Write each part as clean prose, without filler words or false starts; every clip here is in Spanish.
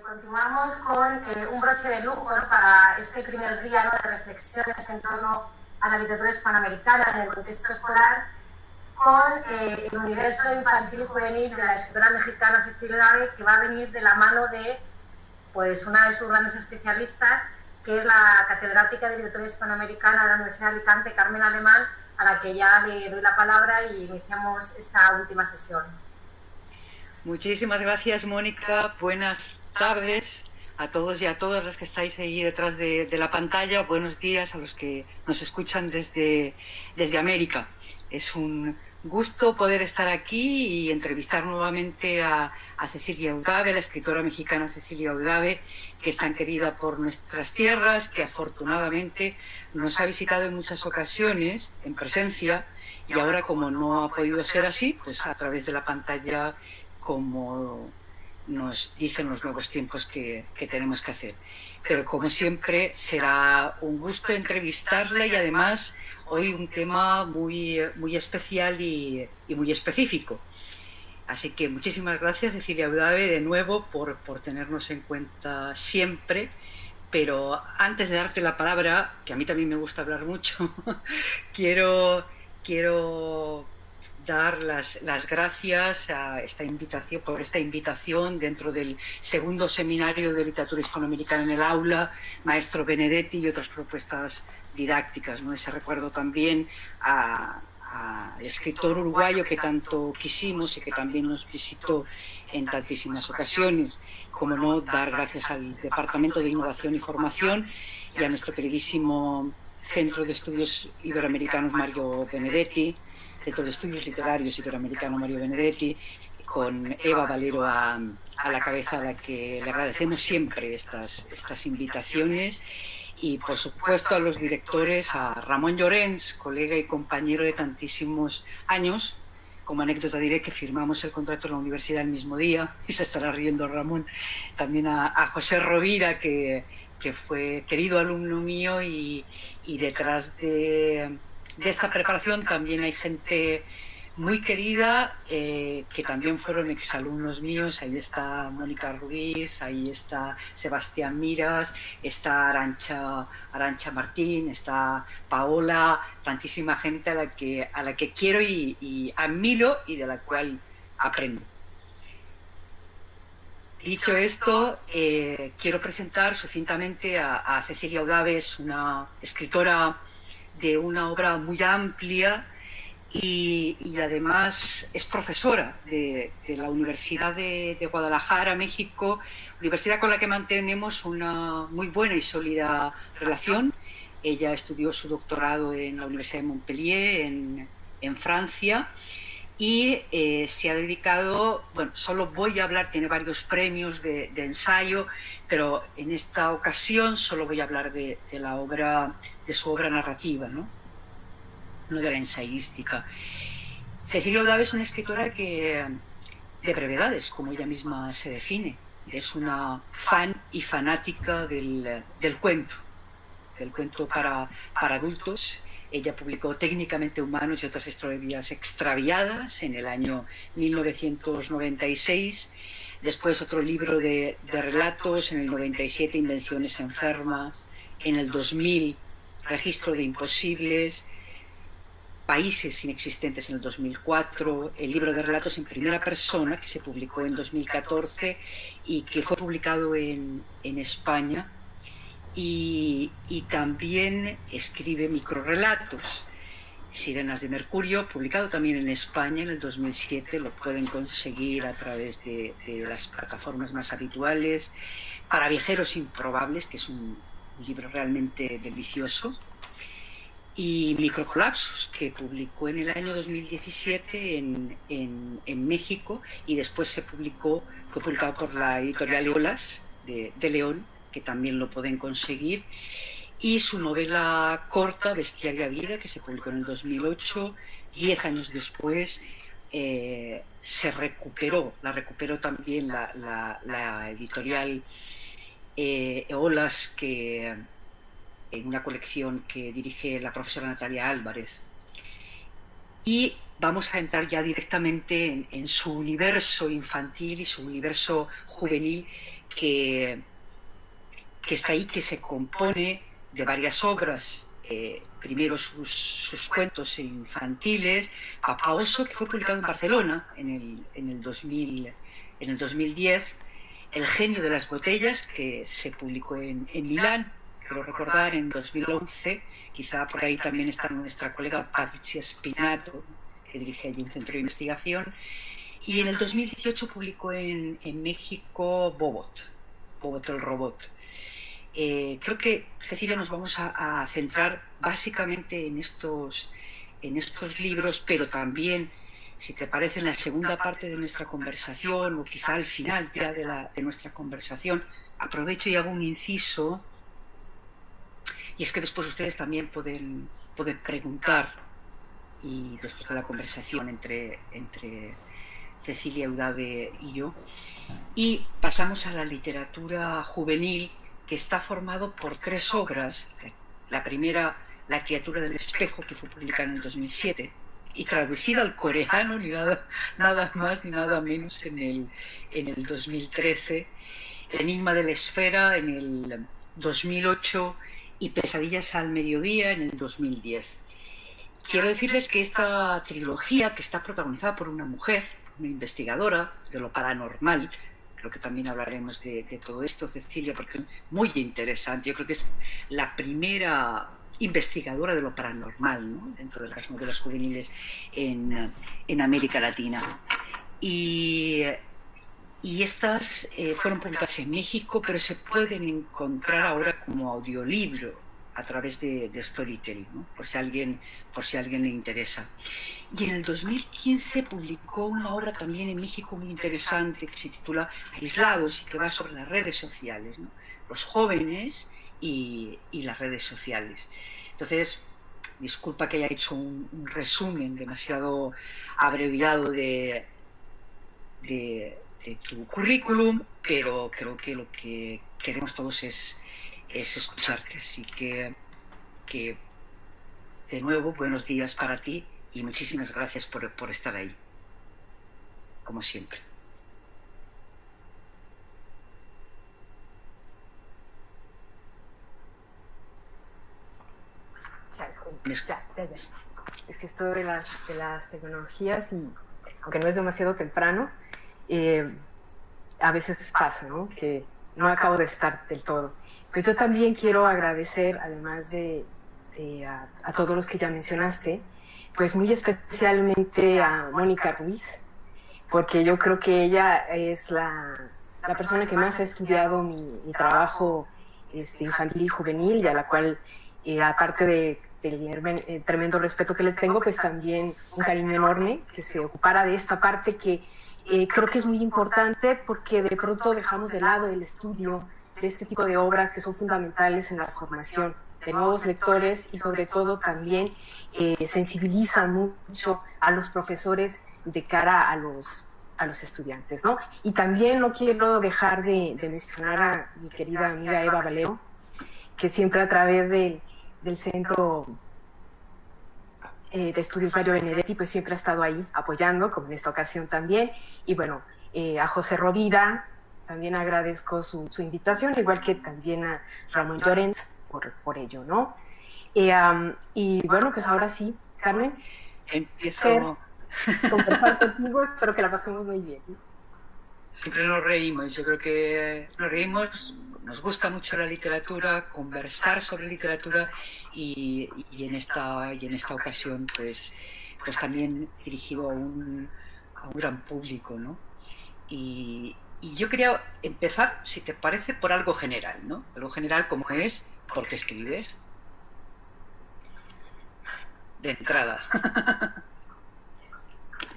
Continuamos con un broche de lujo, ¿no?, para este primer día, ¿no?, de reflexiones en torno a la literatura hispanoamericana en el contexto escolar, con el universo infantil y juvenil de la escritora mexicana Cecilia Udave, que va a venir de la mano de pues, una de sus grandes especialistas, que es la catedrática de literatura hispanoamericana de la Universidad de Alicante, Carmen Alemán, a la que ya le doy la palabra y iniciamos esta última sesión. Muchísimas gracias, Mónica. Buenas tardes a todos y a todas las que estáis ahí detrás de la pantalla. Buenos días a los que nos escuchan desde América. Es un gusto poder estar aquí y entrevistar nuevamente a Cecilia Udave, la escritora mexicana Cecilia Udave, que es tan querida por nuestras tierras, que afortunadamente nos ha visitado en muchas ocasiones en presencia, y ahora, como no ha podido ser así, pues a través de la pantalla, como nos dicen los nuevos tiempos que tenemos que hacer. Pero como siempre será un gusto entrevistarla, y además hoy un tema muy especial y muy específico. Así que muchísimas gracias, Cecilia Udave, de nuevo por tenernos en cuenta siempre. Pero antes de darte la palabra, que a mí también me gusta hablar mucho, quiero dar las gracias por esta invitación dentro del segundo seminario de literatura hispanoamericana en el aula, maestro Benedetti, y otras propuestas didácticas, ¿no? Ese recuerdo también al escritor uruguayo que tanto quisimos y que también nos visitó en tantísimas ocasiones. Como no, dar gracias al Departamento de Innovación y Formación y a nuestro queridísimo Centro de Estudios Iberoamericanos Mario Benedetti, Centro de Estudios Literarios Iberoamericano Mario Benedetti, con Eva Valero a la cabeza, a la que le agradecemos siempre estas invitaciones, y por supuesto a los directores, a Ramón Llorens, colega y compañero de tantísimos años. Como anécdota diré que firmamos el contrato en la universidad el mismo día, y se estará riendo Ramón. También a José Rovira, que fue querido alumno mío, y detrás de esta preparación también hay gente muy querida, que también fueron exalumnos míos. Ahí está Mónica Ruiz, ahí está Sebastián Miras, está Arantxa Martín, está Paola, tantísima gente a la que quiero y admiro, y de la cual aprendo. Dicho esto, quiero presentar sucintamente a Cecilia Udave. Es una escritora de una obra muy amplia, y además es profesora de la Universidad de Guadalajara, México, universidad con la que mantenemos una muy buena y sólida relación. Ella estudió su doctorado en la Universidad de Montpellier, en Francia, y se ha dedicado, bueno, solo voy a hablar, tiene varios premios de ensayo, pero en esta ocasión solo voy a hablar de su obra narrativa, no de la ensayística. Cecilia Udave es una escritora de brevedades, como ella misma se define. Es una fan y fanática del cuento para adultos. Ella publicó Técnicamente Humanos y otras historias extraviadas en el año 1996. Después otro libro de relatos en el 97, Invenciones enfermas. En el 2000, Registro de imposibles. Países inexistentes en el 2004, el libro de relatos en primera persona, que se publicó en 2014 y que fue publicado en España. Y también escribe microrelatos, Sirenas de Mercurio, publicado también en España en el 2007, lo pueden conseguir a través de las plataformas más habituales. Para viajeros improbables, que es un libro realmente delicioso. Y Microcolapsos, que publicó en el año 2017 en México, y después fue publicado por la editorial Eolas de León, que también lo pueden conseguir. Y su novela corta, Bestiaria Vida, que se publicó en el 2008, 10 años después, la recuperó también la editorial Eolas, en una colección que dirige la profesora Natalia Álvarez. Y vamos a entrar ya directamente en su universo infantil y su universo juvenil, que está ahí, que se compone de varias obras. Primero sus cuentos infantiles, Papá Oso, que fue publicado en Barcelona en el 2010, El genio de las botellas, que se publicó en Milán, creo recordar, en 2011. Quizá por ahí también está nuestra colega Patricia Spinato, que dirige allí un centro de investigación. Y en el 2018 publicó en México Bobot el robot. Creo que, Cecilia, nos vamos a centrar básicamente en estos libros, pero también, si te parece, en la segunda parte de nuestra conversación, o quizá al final ya de nuestra conversación, aprovecho y hago un inciso, y es que después ustedes también pueden preguntar, y después de la conversación entre Cecilia Eudave y yo, y pasamos a la literatura juvenil, que está formado por 3 obras. La primera, La criatura del espejo, que fue publicada en el 2007 y traducida al coreano, ni nada más ni nada menos, en el 2013, El enigma de la esfera en el 2008 y Pesadillas al mediodía en el 2010. Quiero decirles que esta trilogía, que está protagonizada por una mujer, una investigadora de lo paranormal, creo que también hablaremos de todo esto, Cecilia, porque es muy interesante. Yo creo que es la primera investigadora de lo paranormal, ¿no?, dentro de las novelas juveniles en América Latina. Y estas fueron publicadas en México, pero se pueden encontrar ahora como audiolibro a través de Storytel, ¿no?, por si a alguien le interesa. Y en el 2015 publicó una obra también en México muy interesante que se titula Aislados, y que va sobre las redes sociales, ¿no?, los jóvenes y las redes sociales. Entonces, disculpa que haya hecho un resumen demasiado abreviado de tu currículum, pero creo que lo que queremos todos es escucharte. Así que de nuevo, buenos días para ti y muchísimas gracias por estar ahí, como siempre. Ya. Es que esto de las tecnologías, y aunque no es demasiado temprano, a veces pasa, ¿no?, que no acabo de estar del todo. Pues yo también quiero agradecer, además a todos los que ya mencionaste, pues muy especialmente a Mónica Ruiz, porque yo creo que ella es la persona que más ha estudiado mi trabajo infantil y juvenil, y a la cual, aparte del tremendo respeto que le tengo, pues también un cariño enorme, que se ocupara de esta parte que creo que es muy importante, porque de pronto dejamos de lado el estudio de este tipo de obras que son fundamentales en la formación de nuevos lectores, y sobre todo también sensibiliza mucho a los profesores de cara a los estudiantes, ¿no? Y también no quiero dejar de mencionar a mi querida amiga Eva Valero, que siempre a través del Centro de Estudios Mario Benedetti, pues siempre ha estado ahí apoyando, como en esta ocasión también. Y bueno, a José Rovira también agradezco su invitación, igual que también a Ramón Llorens por ello, ¿no? Y bueno, pues ahora sí, Carmen, empiezo. Conversar contigo, espero que la pasemos muy bien. Siempre nos reímos, yo creo que nos reímos, nos gusta mucho la literatura, conversar sobre literatura, y en esta ocasión pues también dirigido a un gran público, ¿no? Y yo quería empezar, si te parece, por algo general, ¿no? Algo general como es ¿por qué escribes? De entrada.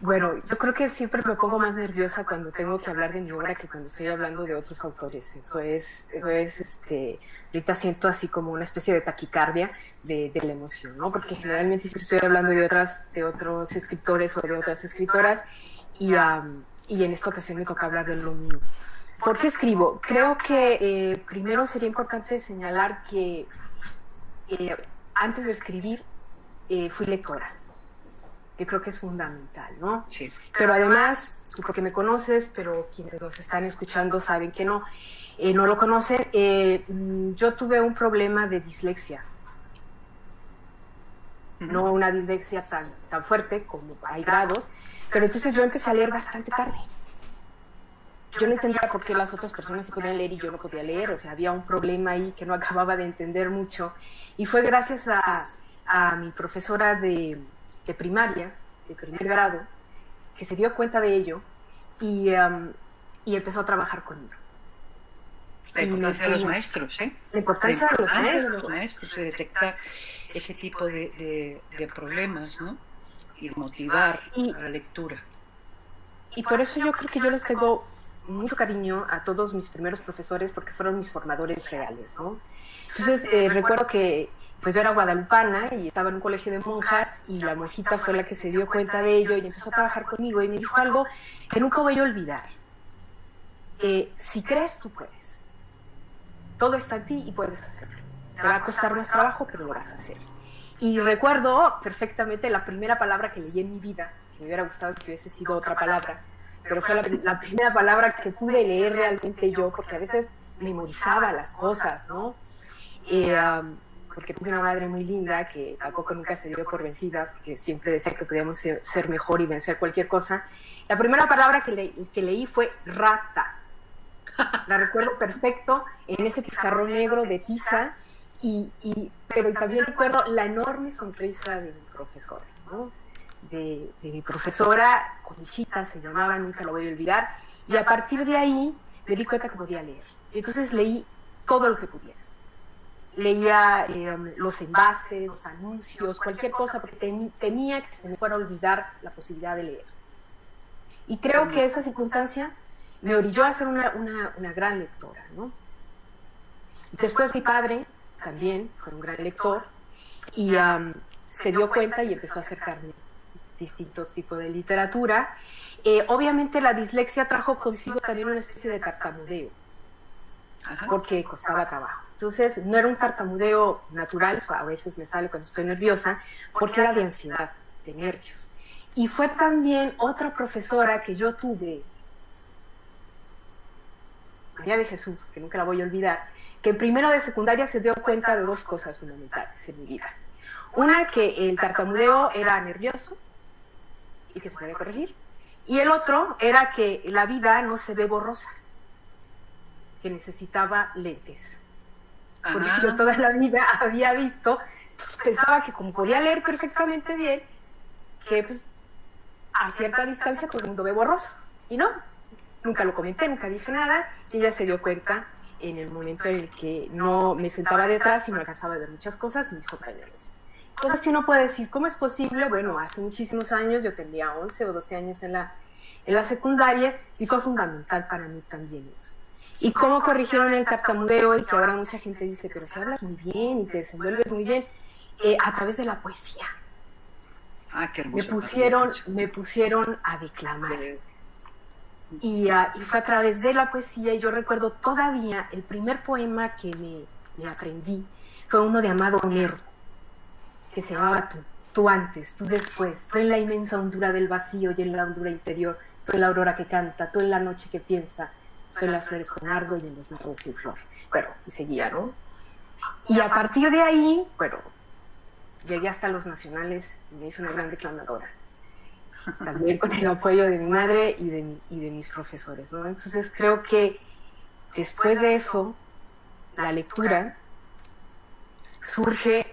Bueno, yo creo que siempre me pongo más nerviosa cuando tengo que hablar de mi obra que cuando estoy hablando de otros autores. Eso es ahorita siento así como una especie de taquicardia de la emoción, ¿no? Porque generalmente siempre estoy hablando de otros escritores o de otras escritoras, y en esta ocasión me toca hablar de lo mío. ¿Por qué escribo? Creo que primero sería importante señalar que antes de escribir fui lectora. Yo creo que es fundamental, ¿no? Sí. Pero además tú porque me conoces, pero quienes nos están escuchando saben que no, no lo conocen. Yo tuve un problema de dislexia. No una dislexia tan fuerte, como hay grados, pero entonces yo empecé a leer bastante tarde. Yo no entendía por qué las otras personas sí podían leer y yo no podía leer, o sea, había un problema ahí que no acababa de entender mucho. Y fue gracias a mi profesora de primaria, de primer grado, que se dio cuenta de ello y empezó a trabajar conmigo. La importancia de los maestros, ¿eh? La importancia de los maestros, de detectar ese tipo de problemas, ¿no? Y motivar a la lectura. Y por eso yo creo que yo les tengo mucho cariño a todos mis primeros profesores, porque fueron mis formadores reales, ¿no? Entonces, recuerdo que pues yo era guadalupana y estaba en un colegio de monjas y la monjita fue la que se dio cuenta de ello y empezó a trabajar conmigo y me dijo algo que nunca voy a olvidar. Si crees, tú puedes. Todo está en ti y puedes hacerlo. Te va a costar más trabajo, pero lo vas a hacer. Y recuerdo perfectamente la primera palabra que leí en mi vida, que me hubiera gustado que hubiese sido otra palabra, pero fue la primera palabra que pude leer realmente yo, porque a veces memorizaba las cosas, ¿no? Porque tuve una madre muy linda que tampoco nunca se dio por vencida, porque siempre decía que podíamos ser mejor y vencer cualquier cosa. La primera palabra que leí fue rata. La recuerdo perfecto en ese pizarrón negro de tiza, pero también recuerdo la enorme sonrisa de mi profesora, ¿no? De mi profesora, Conchita se llamaba, nunca la voy a olvidar, y a partir de ahí me di cuenta que podía leer. Entonces leí todo lo que pudiera. Leía los envases, los anuncios, cualquier cosa, porque temía que se me fuera a olvidar la posibilidad de leer. Y creo que esa circunstancia me orilló a ser una gran lectora, ¿no? Después mi padre también fue un gran lector y se dio cuenta y empezó a acercarme a distintos tipos de literatura. Obviamente la dislexia trajo consigo también una especie de tartamudeo, porque costaba trabajo. Entonces no era un tartamudeo natural, a veces me sale cuando estoy nerviosa, porque era de ansiedad, de nervios. Y fue también otra profesora que yo tuve, María de Jesús, que nunca la voy a olvidar, que en primero de secundaria se dio cuenta de dos cosas fundamentales en mi vida. Una, que el tartamudeo era nervioso y que se podía corregir. Y el otro era que la vida no se ve borrosa, que necesitaba lentes. Porque yo toda la vida había visto, pues, pensaba que como podía leer perfectamente bien, que pues a cierta distancia todo el mundo ve borroso. Y no, nunca lo comenté, nunca dije nada, y ella se dio cuenta en el momento en el que no me sentaba detrás y no alcanzaba a ver muchas cosas y mis compañeros. Cosas que uno puede decir, ¿cómo es posible? Bueno, hace muchísimos años, yo tenía 11 o 12 años en la secundaria, y fue fundamental para mí también eso. Y cómo corrigieron el tartamudeo, y que ahora mucha gente dice, pero si hablas muy bien y te desenvuelves muy bien, a través de la poesía. Qué hermoso. Me pusieron a declamar. Y fue a través de la poesía, y yo recuerdo todavía el primer poema que me aprendí, fue uno de Amado Nervo, que se llamaba Tú antes, tú después, tú en la inmensa hondura del vacío y en la hondura interior, tú en la aurora que canta, tú en la noche que piensa, tú en las flores con ardo y en los nardos sin flor. Bueno, y seguía, ¿no? Y a partir de ahí, bueno, llegué hasta los nacionales y me hice una gran declamadora. También con el apoyo de mi madre y de mis profesores, ¿no? Entonces creo que después de eso, la lectura surge,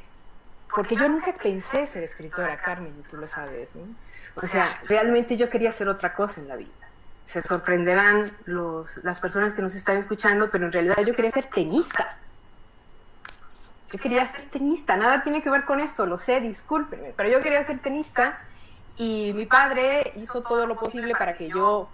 porque yo nunca pensé ser escritora, Carmen, y tú lo sabes, ¿no? O sea, realmente yo quería hacer otra cosa en la vida. Se sorprenderán las personas que nos están escuchando, pero en realidad yo quería ser tenista. Yo quería ser tenista, nada tiene que ver con esto, lo sé, discúlpenme, pero yo quería ser tenista. Y mi padre hizo todo lo posible para que yo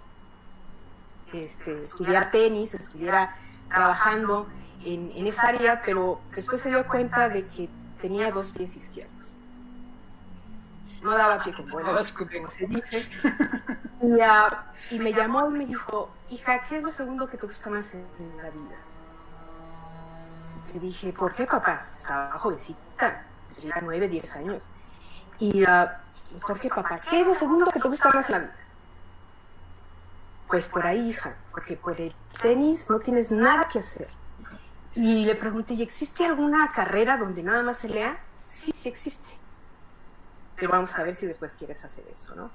estudiara tenis, estuviera trabajando en esa área, pero después se dio cuenta de que tenía 2 pies izquierdos. No daba pie con bola, como se dice. Y me llamó y me dijo, hija, ¿qué es lo segundo que te gusta más en la vida? Le dije, ¿por qué, papá? Estaba jovencita, tenía 9, 10 años. Y ¿por qué, papá? ¿Qué es lo segundo que te gusta más en la vida? Pues por ahí, hija, porque por el tenis no tienes nada que hacer. Y le pregunté, ¿y existe alguna carrera donde nada más se lea? Sí, sí existe. Pero vamos a ver si después quieres hacer eso, ¿no?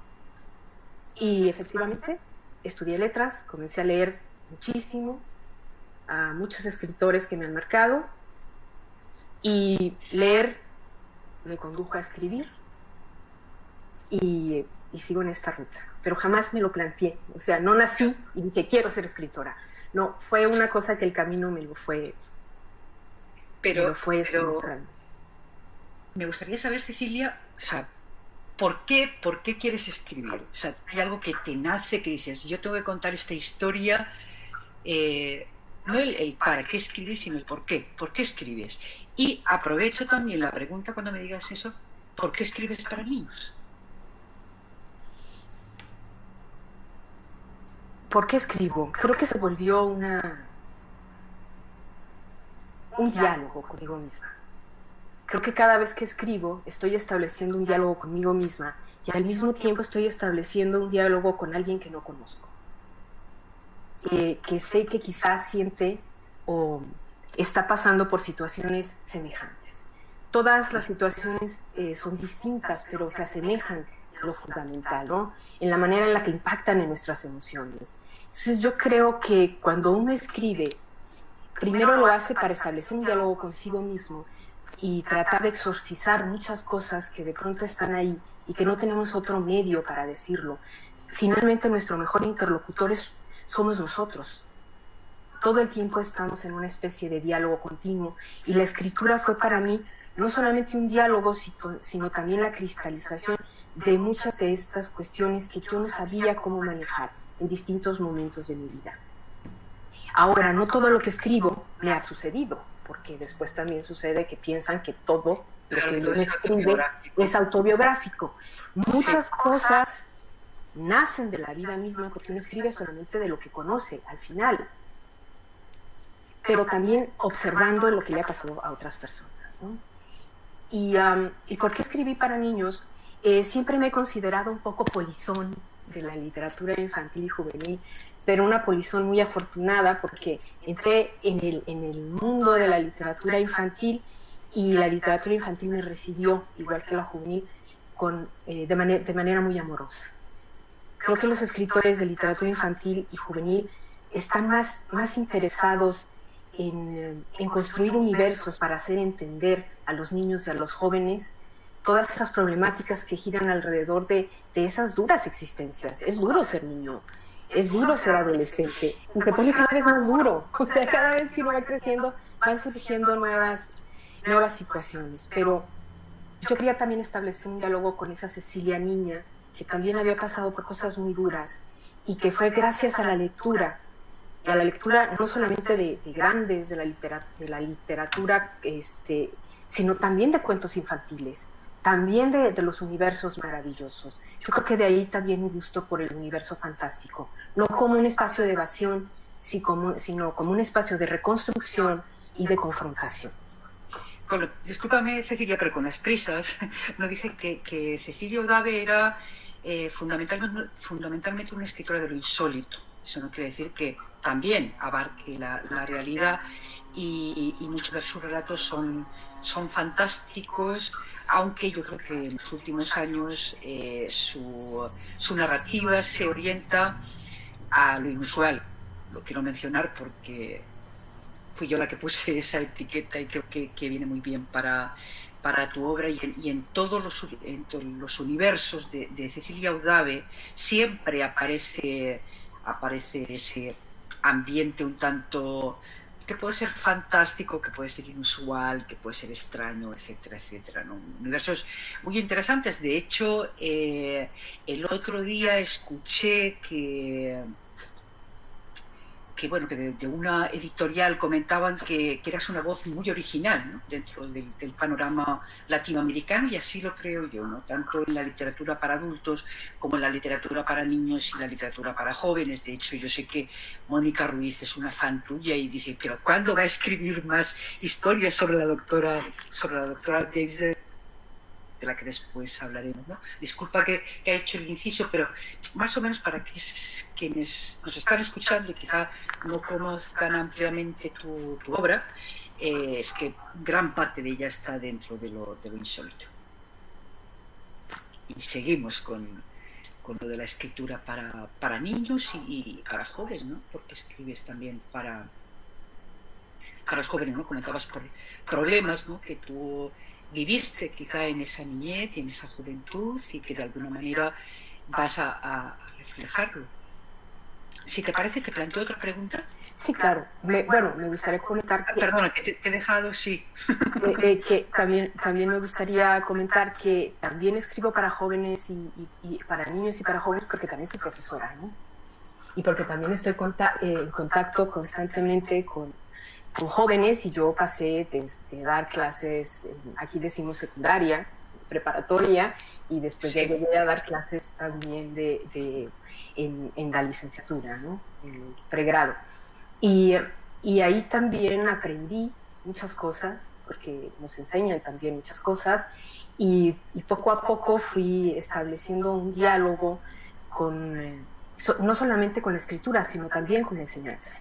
Y efectivamente, estudié letras, comencé a leer muchísimo, a muchos escritores que me han marcado, y leer me condujo a escribir, y sigo en esta ruta. Pero jamás me lo planteé, o sea, no nací y dije, quiero ser escritora. No, fue una cosa que el camino me lo fue... Pero me gustaría saber, Cecilia, o sea, ¿por qué quieres escribir? O sea, ¿hay algo que te nace, que dices, yo tengo que contar esta historia? No el para qué escribir, sino el por qué. ¿Por qué escribes? Y aprovecho también la pregunta cuando me digas eso, ¿por qué escribes para niños? ¿Por qué escribo? Creo que se volvió un diálogo conmigo misma. Creo que cada vez que escribo estoy estableciendo un diálogo conmigo misma y al mismo tiempo estoy estableciendo un diálogo con alguien que no conozco. Que sé que quizás siente o está pasando por situaciones semejantes. Todas las situaciones son distintas, pero se asemejan a lo fundamental, ¿no? En la manera en la que impactan en nuestras emociones. Entonces yo creo que cuando uno escribe, primero lo hace para establecer un diálogo consigo mismo y tratar de exorcizar muchas cosas que de pronto están ahí y que no tenemos otro medio para decirlo. Finalmente nuestro mejor interlocutor somos nosotros. Todo el tiempo estamos en una especie de diálogo continuo y la escritura fue para mí no solamente un diálogo, sino también la cristalización de muchas de estas cuestiones que yo no sabía cómo manejar en distintos momentos de mi vida. Ahora, no todo lo que escribo me ha sucedido, porque después también sucede que piensan que todo lo que uno escribe es autobiográfico. Muchas cosas nacen de la vida misma porque uno escribe solamente de lo que conoce al final, pero también observando lo que le ha pasado a otras personas, ¿no? ¿Y por qué escribí para niños? Siempre me he considerado un poco polizón de la literatura infantil y juvenil, pero una polizón muy afortunada porque entré en el mundo de la literatura infantil y la literatura infantil me recibió, igual que la juvenil, de manera muy amorosa. Creo que los escritores de literatura infantil y juvenil están más interesados en construir universos para hacer entender a los niños y a los jóvenes todas esas problemáticas que giran alrededor de esas duras existencias. Es duro ser niño, es duro ser adolescente, y se pone cada vez más duro. O sea, cada vez que uno va creciendo van surgiendo nuevas situaciones. Pero yo quería también establecer un diálogo con esa Cecilia niña, que también había pasado por cosas muy duras, y que fue gracias a la lectura, y a la lectura no solamente de grandes de la literatura, sino también de cuentos infantiles, también de los universos maravillosos. Yo creo que de ahí también un gusto por el universo fantástico, no como un espacio de evasión, sino como un espacio de reconstrucción y de confrontación. Discúlpame, Cecilia, pero con las prisas no dije que Cecilia Eudave era fundamentalmente una escritora de lo insólito. Eso no quiere decir que también abarque la realidad y muchos de sus relatos son fantásticos, aunque yo creo que en los últimos años su narrativa se orienta a lo inusual. Lo quiero mencionar porque fui yo la que puse esa etiqueta y creo que viene muy bien para tu obra y en todos los universos de Cecilia Eudave siempre aparece ese ambiente un tanto que puede ser fantástico, que puede ser inusual, que puede ser extraño, etcétera, etcétera, ¿no? Universos muy interesantes. De hecho, el otro día escuché que de una editorial comentaban que eras una voz muy original, ¿no? Dentro del panorama latinoamericano, y así lo creo yo, ¿no? Tanto en la literatura para adultos como en la literatura para niños y la literatura para jóvenes. De hecho, yo sé que Mónica Ruiz es una fan tuya y dice, pero ¿cuándo va a escribir más historias sobre la doctora Daisy de la que después hablaremos, ¿no? Disculpa que ha hecho el inciso, pero más o menos para que quienes nos están escuchando y quizá no conozcan ampliamente tu obra, es que gran parte de ella está dentro de lo insólito. Y seguimos con lo de la escritura para niños y para jóvenes, ¿no? Porque escribes también para los jóvenes, ¿no? Comentabas por problemas, ¿no? Que tú viviste quizá en esa niñez y en esa juventud y que de alguna manera vas a reflejarlo. Si te parece, te planteo otra pregunta. Sí, claro. Me gustaría comentar que... Perdona, que te he dejado, sí. Que también me gustaría comentar que también escribo para jóvenes y para niños y para jóvenes porque también soy profesora, ¿no? Y porque también estoy en contacto constantemente con jóvenes, y yo pasé desde dar clases, aquí decimos secundaria, preparatoria, y después sí. ya llegué a dar clases también en la licenciatura, ¿no? En el pregrado. Y ahí también aprendí muchas cosas, porque nos enseñan también muchas cosas, y poco a poco fui estableciendo un diálogo no solamente con la escritura, sino también con la enseñanza.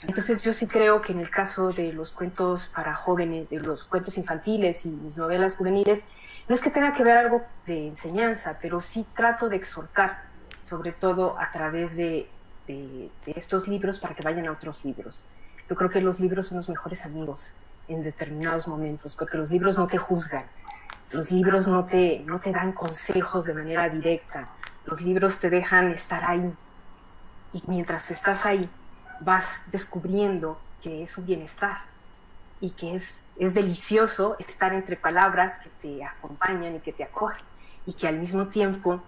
Entonces yo sí creo que en el caso de los cuentos para jóvenes, de los cuentos infantiles y mis novelas juveniles, no es que tenga que ver algo de enseñanza, pero sí trato de exhortar, sobre todo a través de estos libros, para que vayan a otros libros. Yo creo que los libros son los mejores amigos en determinados momentos, porque los libros no te juzgan, los libros no te dan consejos de manera directa, los libros te dejan estar ahí, y mientras estás ahí vas descubriendo que es un bienestar y que es delicioso estar entre palabras que te acompañan y que te acogen, y que al mismo tiempo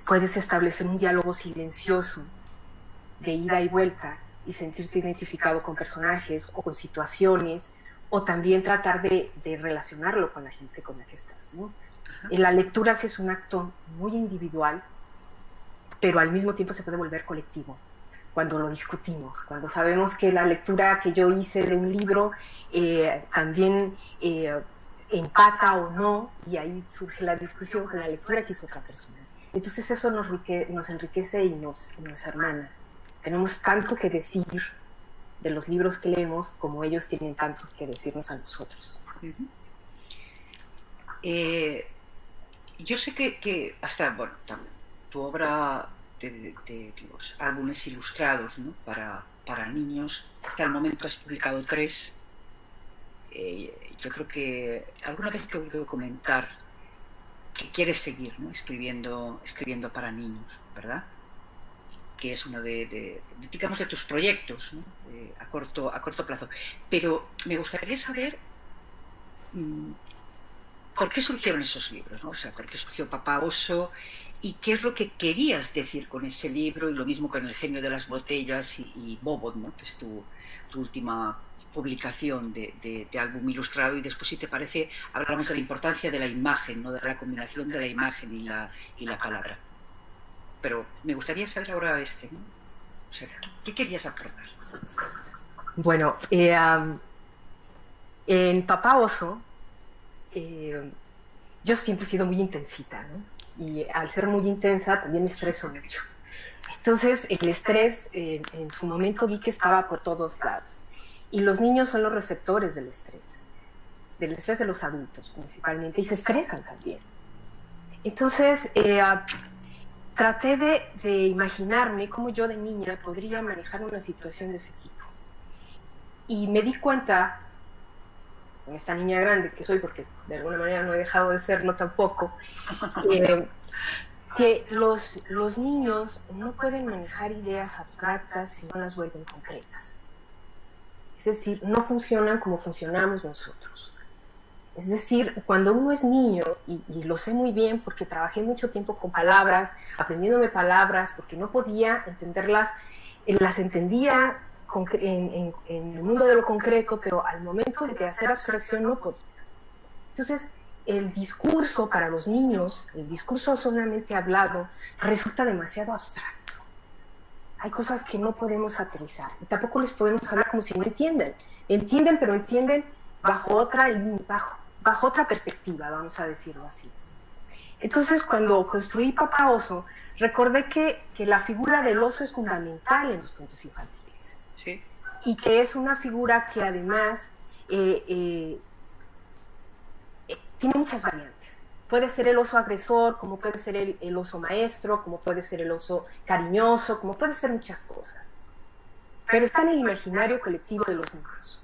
puedes establecer un diálogo silencioso de ida y vuelta y sentirte identificado con personajes o con situaciones, o también tratar de relacionarlo con la gente con la que estás, ¿no? La lectura sí es un acto muy individual, pero al mismo tiempo se puede volver colectivo cuando lo discutimos, cuando sabemos que la lectura que yo hice de un libro también empata o no, y ahí surge la discusión con la lectura que hizo otra persona. Entonces eso nos enriquece y nos hermana. Tenemos tanto que decir de los libros que leemos como ellos tienen tantos que decirnos a nosotros. Yo sé que hasta, bueno, tu obra de los álbumes ilustrados, ¿no? para niños, hasta el momento has publicado 3. Yo creo que alguna vez te he oído comentar que quieres seguir, ¿no? escribiendo para niños, ¿verdad? Que es uno digamos, de tus proyectos, ¿no? a corto plazo. Pero me gustaría saber por qué surgieron esos libros, ¿no? O sea, por qué surgió Papá Oso y qué es lo que querías decir con ese libro, y lo mismo con El genio de las botellas y Bobot, ¿no? Que es tu última publicación de álbum ilustrado, y después, si te parece, hablamos de la importancia de la imagen, ¿no? De la combinación de la imagen y la palabra. Pero me gustaría saber ahora ¿no? O sea, ¿qué querías aportar? Bueno, en Papá Oso, yo siempre he sido muy intensita, ¿no? Y al ser muy intensa también me estreso mucho. Entonces el estrés en su momento vi que estaba por todos lados. Y los niños son los receptores del estrés de los adultos principalmente, y se estresan también. Entonces traté de imaginarme cómo yo de niña podría manejar una situación de ese tipo. Y me di cuenta, con esta niña grande que soy, porque de alguna manera no he dejado de serlo tampoco, que los niños no pueden manejar ideas abstractas si no las vuelven concretas. Es decir, no funcionan como funcionamos nosotros. Es decir, cuando uno es niño, y lo sé muy bien porque trabajé mucho tiempo con palabras, aprendiéndome palabras, porque no podía entenderlas, las entendía en el mundo de lo concreto, pero al momento de hacer abstracción no podía. Entonces, el discurso para los niños, el discurso solamente hablado, resulta demasiado abstracto. Hay cosas que no podemos aterrizar, y tampoco les podemos hablar como si no entienden. Entienden, pero entienden bajo otra línea, bajo otra perspectiva, vamos a decirlo así. Entonces, cuando construí Papá Oso, recordé que la figura del oso es fundamental en los cuentos infantiles. Sí. Y que es una figura que además tiene muchas variantes. Puede ser el oso agresor, como puede ser el oso maestro, como puede ser el oso cariñoso, como puede ser muchas cosas. Pero está en el imaginario colectivo de los niños.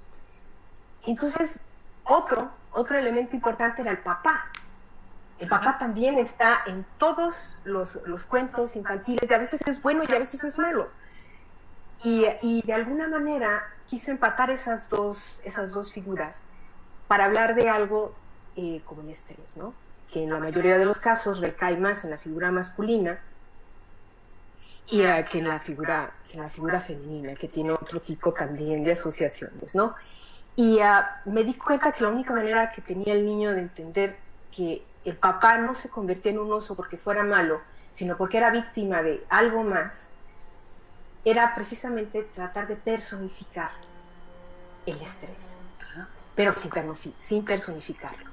Entonces, otro elemento importante era el papá. El papá también está en todos los cuentos infantiles, y a veces es bueno y a veces es malo. Y de alguna manera quise empatar esas dos figuras para hablar de algo como el estrés, ¿no? Que en la mayoría de los casos recae más en la figura masculina y que en la figura femenina, que tiene otro tipo también de asociaciones, ¿no? Y me di cuenta que la única manera que tenía el niño de entender que el papá no se convertía en un oso porque fuera malo, sino porque era víctima de algo más, era precisamente tratar de personificar el estrés, pero sin personificarlo.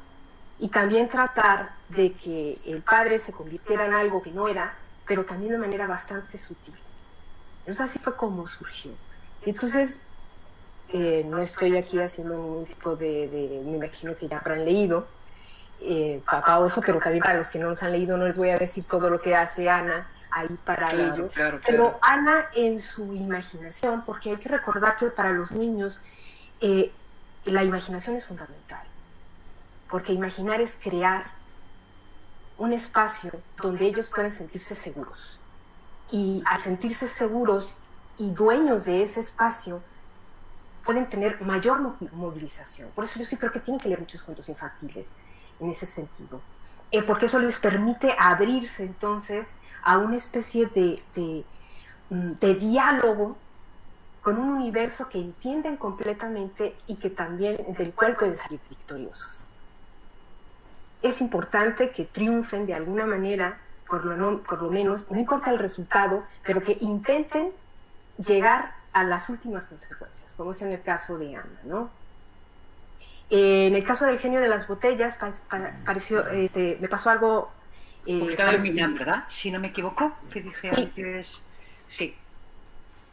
Y también tratar de que el padre se convirtiera en algo que no era, pero también de manera bastante sutil. Entonces así fue como surgió. Entonces, no estoy aquí haciendo ningún tipo de me imagino que ya habrán leído Papá Oso, pero también para los que no los han leído no les voy a decir todo lo que hace Ana ahí para ello. Claro. Pero Ana en su imaginación, porque hay que recordar que para los niños la imaginación es fundamental, porque imaginar es crear un espacio donde ellos pueden sentirse seguros. Y al sentirse seguros y dueños de ese espacio, pueden tener mayor movilización. Por eso yo sí creo que tienen que leer muchos cuentos infantiles en ese sentido. Porque eso les permite abrirse entonces a una especie de diálogo con un universo que entienden completamente y que también, del cual pueden salir victoriosos. Es importante que triunfen de alguna manera, por lo menos, no importa el resultado, pero que intenten llegar a las últimas consecuencias, como es en el caso de Ana, ¿no? En el caso del genio de las botellas, me pasó algo... publicado en Millán, ¿verdad? Si no me equivoco, que dije sí. Antes... Sí.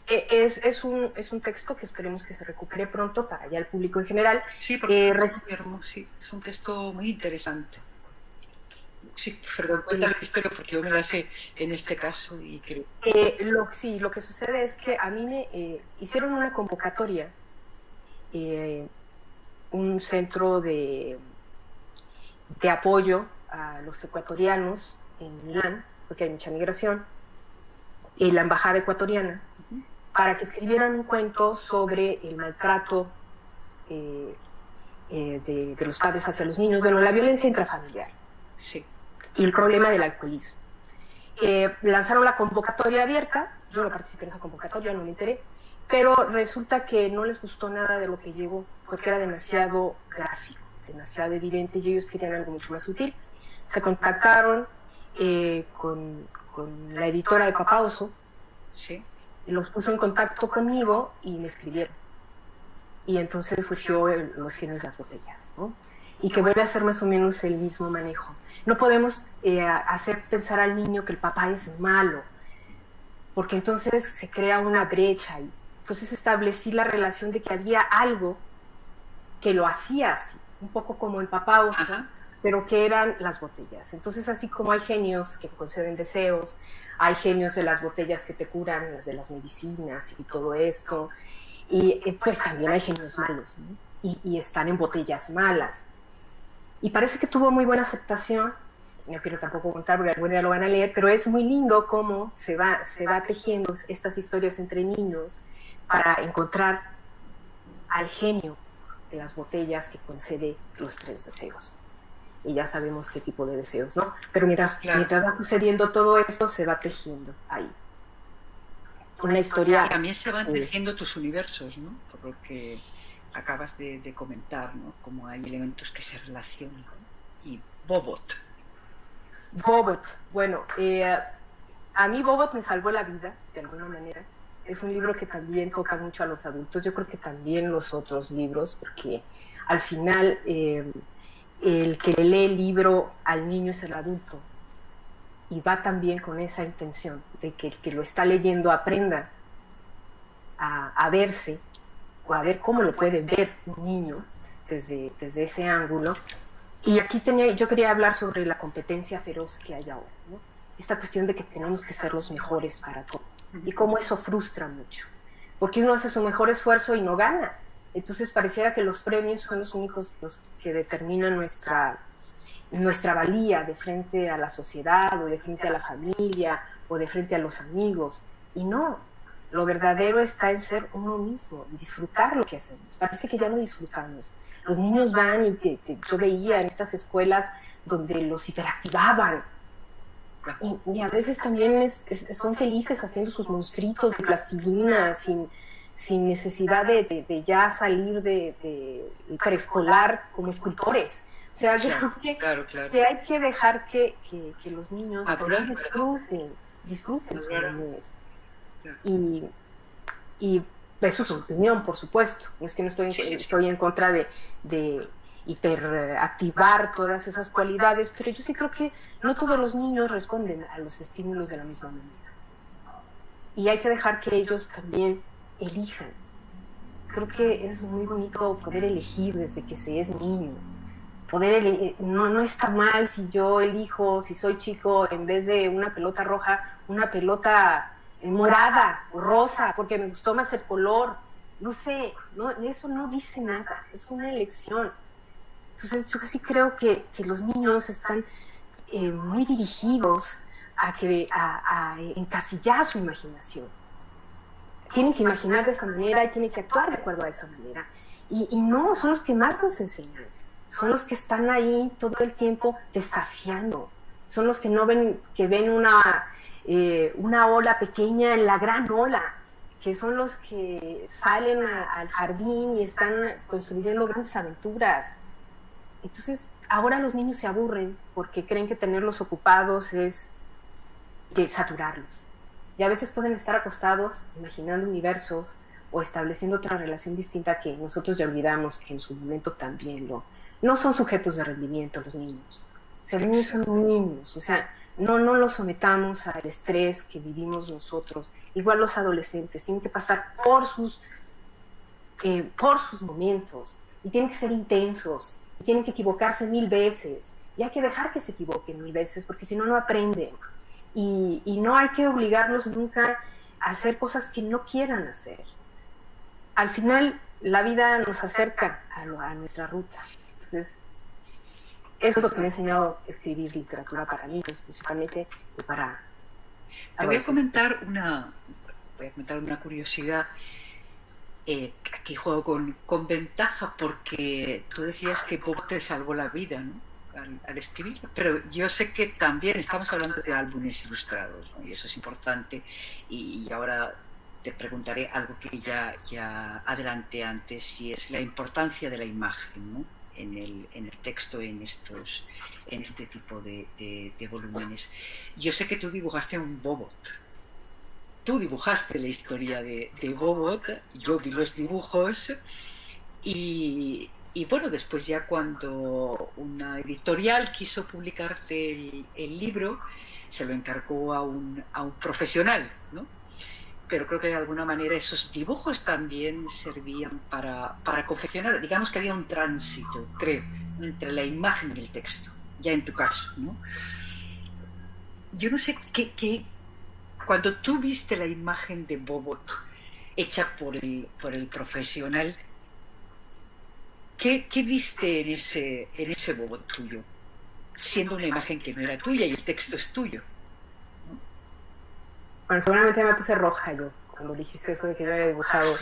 Es un texto que esperemos que se recupere pronto para ya el público en general. Sí, porque sí, es un texto muy interesante. Sí, perdón, cuéntame la historia porque yo me la sé en este caso y creo... lo que sucede es que a mí me hicieron una convocatoria, un centro de apoyo a los ecuatorianos en Milán, porque hay mucha migración, y la embajada ecuatoriana, para que escribieran un cuento sobre el maltrato de los padres hacia los niños, bueno, la violencia intrafamiliar. Sí. Y el problema del alcoholismo. Lanzaron la convocatoria abierta, yo no participé en esa convocatoria, no me enteré, pero resulta que no les gustó nada de lo que llegó, porque era demasiado gráfico, demasiado evidente, y ellos querían algo mucho más sutil. Se contactaron con la editora de Papá Oso, sí. Los puso en contacto conmigo y me escribieron. Y entonces surgió Los genios de las botellas, ¿no? Y que vuelve a ser más o menos el mismo manejo. No podemos hacer pensar al niño que el papá es malo, porque entonces se crea una brecha. Y entonces establecí la relación de que había algo que lo hacía así, un poco como el Papá Oso, pero que eran las botellas. Entonces, así como hay genios que conceden deseos, hay genios de las botellas que te curan, las de las medicinas y todo esto, y pues también hay genios malos, ¿no? Y están en botellas malas. Y parece que tuvo muy buena aceptación. No quiero tampoco contar porque algún día lo van a leer, pero es muy lindo cómo se va tejiendo estas historias entre niños para encontrar al genio de las botellas que concede los 3 deseos. Y ya sabemos qué tipo de deseos, ¿no? Pero mientras va sucediendo todo esto, se va tejiendo ahí. Una historia... Y también se van tejiendo tus universos, ¿no? Por lo que acabas de comentar, ¿no? Como hay elementos que se relacionan. Y Bobot, bueno, a mí Bobot me salvó la vida, de alguna manera. Es un libro que también toca mucho a los adultos. Yo creo que también los otros libros, porque al final el que lee el libro al niño es el adulto, y va también con esa intención de que el que lo está leyendo aprenda a verse, o a ver cómo lo puede ver un niño desde ese ángulo. Y aquí yo quería hablar sobre la competencia feroz que hay ahora, ¿no? Esta cuestión de que tenemos que ser los mejores para todo, y cómo eso frustra mucho, porque uno hace su mejor esfuerzo y no gana. Entonces pareciera que los premios son los únicos los que determinan nuestra valía de frente a la sociedad, o de frente a la familia, o de frente a los amigos. Y no, lo verdadero está en ser uno mismo, y disfrutar lo que hacemos. Parece que ya no disfrutamos. Los niños van y yo veía en estas escuelas donde los hiperactivaban, y a veces también son felices haciendo sus monstruitos de plastilina sin necesidad de ya salir de preescolar como escultores. O sea, creo que hay que dejar que los niños también disfruten su niñez. Y eso es su opinión, por supuesto. No es que no estoy en contra de hiperactivar todas esas cualidades, pero yo sí creo que no todos los niños responden a los estímulos de la misma manera. Y hay que dejar que ellos también elijan. Creo que es muy bonito poder elegir desde que se es niño. No está mal si yo elijo, si soy chico, en vez de una pelota roja, una pelota morada o rosa, porque me gustó más el color. No sé, eso no dice nada, es una elección. Entonces yo sí creo que los niños están muy dirigidos a encasillar su imaginación. Tienen que imaginar de esa manera y tienen que actuar de acuerdo a esa manera. Y no, son los que más nos enseñan. Son los que están ahí todo el tiempo desafiando. Son los que ven una ola pequeña en la gran ola, que son los que salen al jardín y están construyendo grandes aventuras. Entonces, ahora los niños se aburren porque creen que tenerlos ocupados es saturarlos. Y a veces pueden estar acostados imaginando universos o estableciendo otra relación distinta que nosotros ya olvidamos que en su momento también no son sujetos de rendimiento los niños. O sea, los niños son niños, o sea, no los sometamos al estrés que vivimos nosotros. Igual los adolescentes tienen que pasar por sus momentos, y tienen que ser intensos, y tienen que equivocarse 1000 veces, y hay que dejar que se equivoquen 1000 veces, porque si no aprenden. Y no hay que obligarlos nunca a hacer cosas que no quieran hacer. Al final, la vida nos acerca a nuestra ruta. Entonces, eso es lo que me ha enseñado escribir literatura para niños, principalmente, y para... Te voy a comentar una curiosidad. Aquí juego con ventaja, porque tú decías que Bob te salvó la vida, ¿no? Al escribirlo, pero yo sé que también estamos hablando de álbumes ilustrados, ¿no? Y eso es importante, y ahora te preguntaré algo que ya adelanté antes, y es la importancia de la imagen, ¿no? en el texto, en este tipo de volúmenes. Yo sé que tú dibujaste un Bobot. Tú dibujaste la historia de Bobot, yo vi los dibujos, y bueno, después ya cuando una editorial quiso publicarte el libro, se lo encargó a un profesional, ¿no? Pero creo que de alguna manera esos dibujos también servían para confeccionar, digamos que había un tránsito, creo, entre la imagen y el texto, ya en tu caso, ¿no? Yo no sé cuando tú viste la imagen de Bobot hecha por el profesional, ¿qué viste en ese Bobot tuyo? Siendo una imagen que no era tuya y el texto es tuyo. Bueno, seguramente me puse roja yo cuando dijiste eso de que yo había dibujado.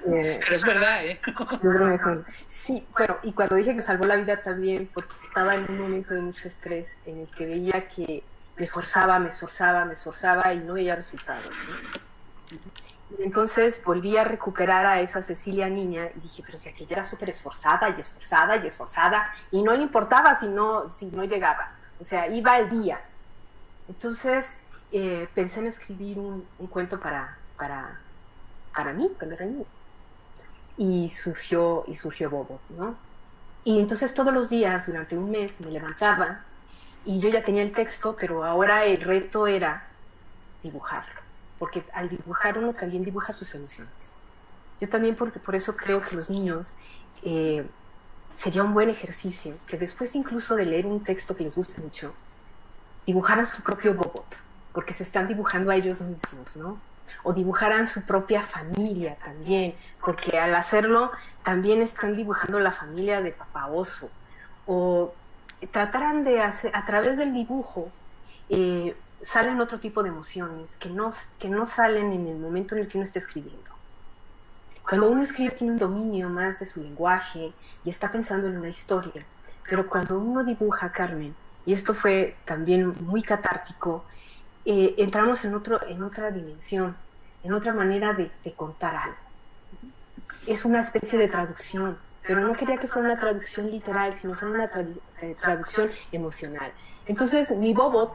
Pero es verdad, ¿eh? Sí, pero y cuando dije que salvó la vida también, porque estaba en un momento de mucho estrés en el que veía que me esforzaba y no veía resultados, ¿no? Y entonces volví a recuperar a esa Cecilia niña y dije, pero si aquella era súper esforzada y no le importaba si no llegaba, o sea, iba al día. Entonces pensé en escribir un cuento para mí, cuando era niña. Y surgió Bobot, ¿no? Y entonces todos los días, durante un mes, me levantaba y yo ya tenía el texto, pero ahora el reto era dibujarlo, porque al dibujar uno también dibuja sus emociones. Yo también por eso creo que los niños sería un buen ejercicio que después incluso de leer un texto que les guste mucho, dibujaran su propio Bobot, porque se están dibujando a ellos mismos, ¿no? O dibujaran su propia familia también, porque al hacerlo también están dibujando la familia de Papá Oso, o trataran de hacer, a través del dibujo, salen otro tipo de emociones que no salen en el momento en el que uno está escribiendo. Cuando uno escribe tiene un dominio más de su lenguaje y está pensando en una historia, pero cuando uno dibuja, Carmen, y esto fue también muy catártico, entramos en otra dimensión, en otra manera de contar algo. Es una especie de traducción, pero no quería que fuera una traducción literal, sino fuera una traducción emocional. Entonces, mi Bobot,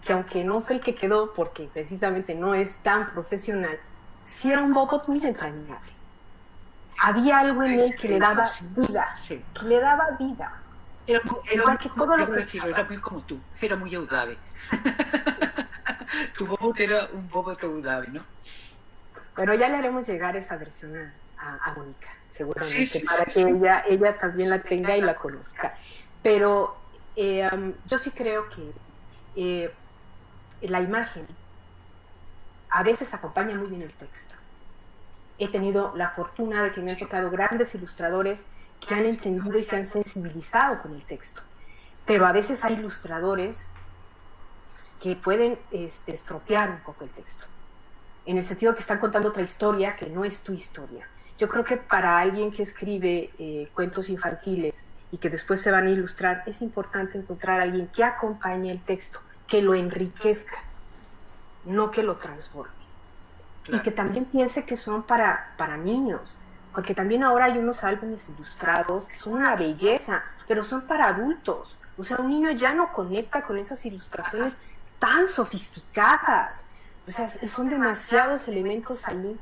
que aunque no fue el que quedó, porque precisamente no es tan profesional, sí era un Bobot muy entrañable. Había algo en él que le daba vida, que le daba vida. Era muy como tú, era muy Eudave. Tu Bobot era un Bobot Eudave, ¿no? Pero ya le haremos llegar esa versión a Mónica, seguramente, para que ella también la tenga y la conozca. Pero yo sí creo que la imagen a veces acompaña muy bien el texto. He tenido la fortuna de que me han tocado grandes ilustradores que han entendido y se han sensibilizado con el texto. Pero a veces hay ilustradores que pueden estropear un poco el texto, en el sentido que están contando otra historia que no es tu historia. Yo creo que para alguien que escribe cuentos infantiles y que después se van a ilustrar, es importante encontrar a alguien que acompañe el texto, que lo enriquezca, no que lo transforme. Claro. Y que también piense que son para niños, porque también ahora hay unos álbumes ilustrados que son una belleza, pero son para adultos. O sea, un niño ya no conecta con esas ilustraciones tan sofisticadas. O sea, son demasiados elementos ahí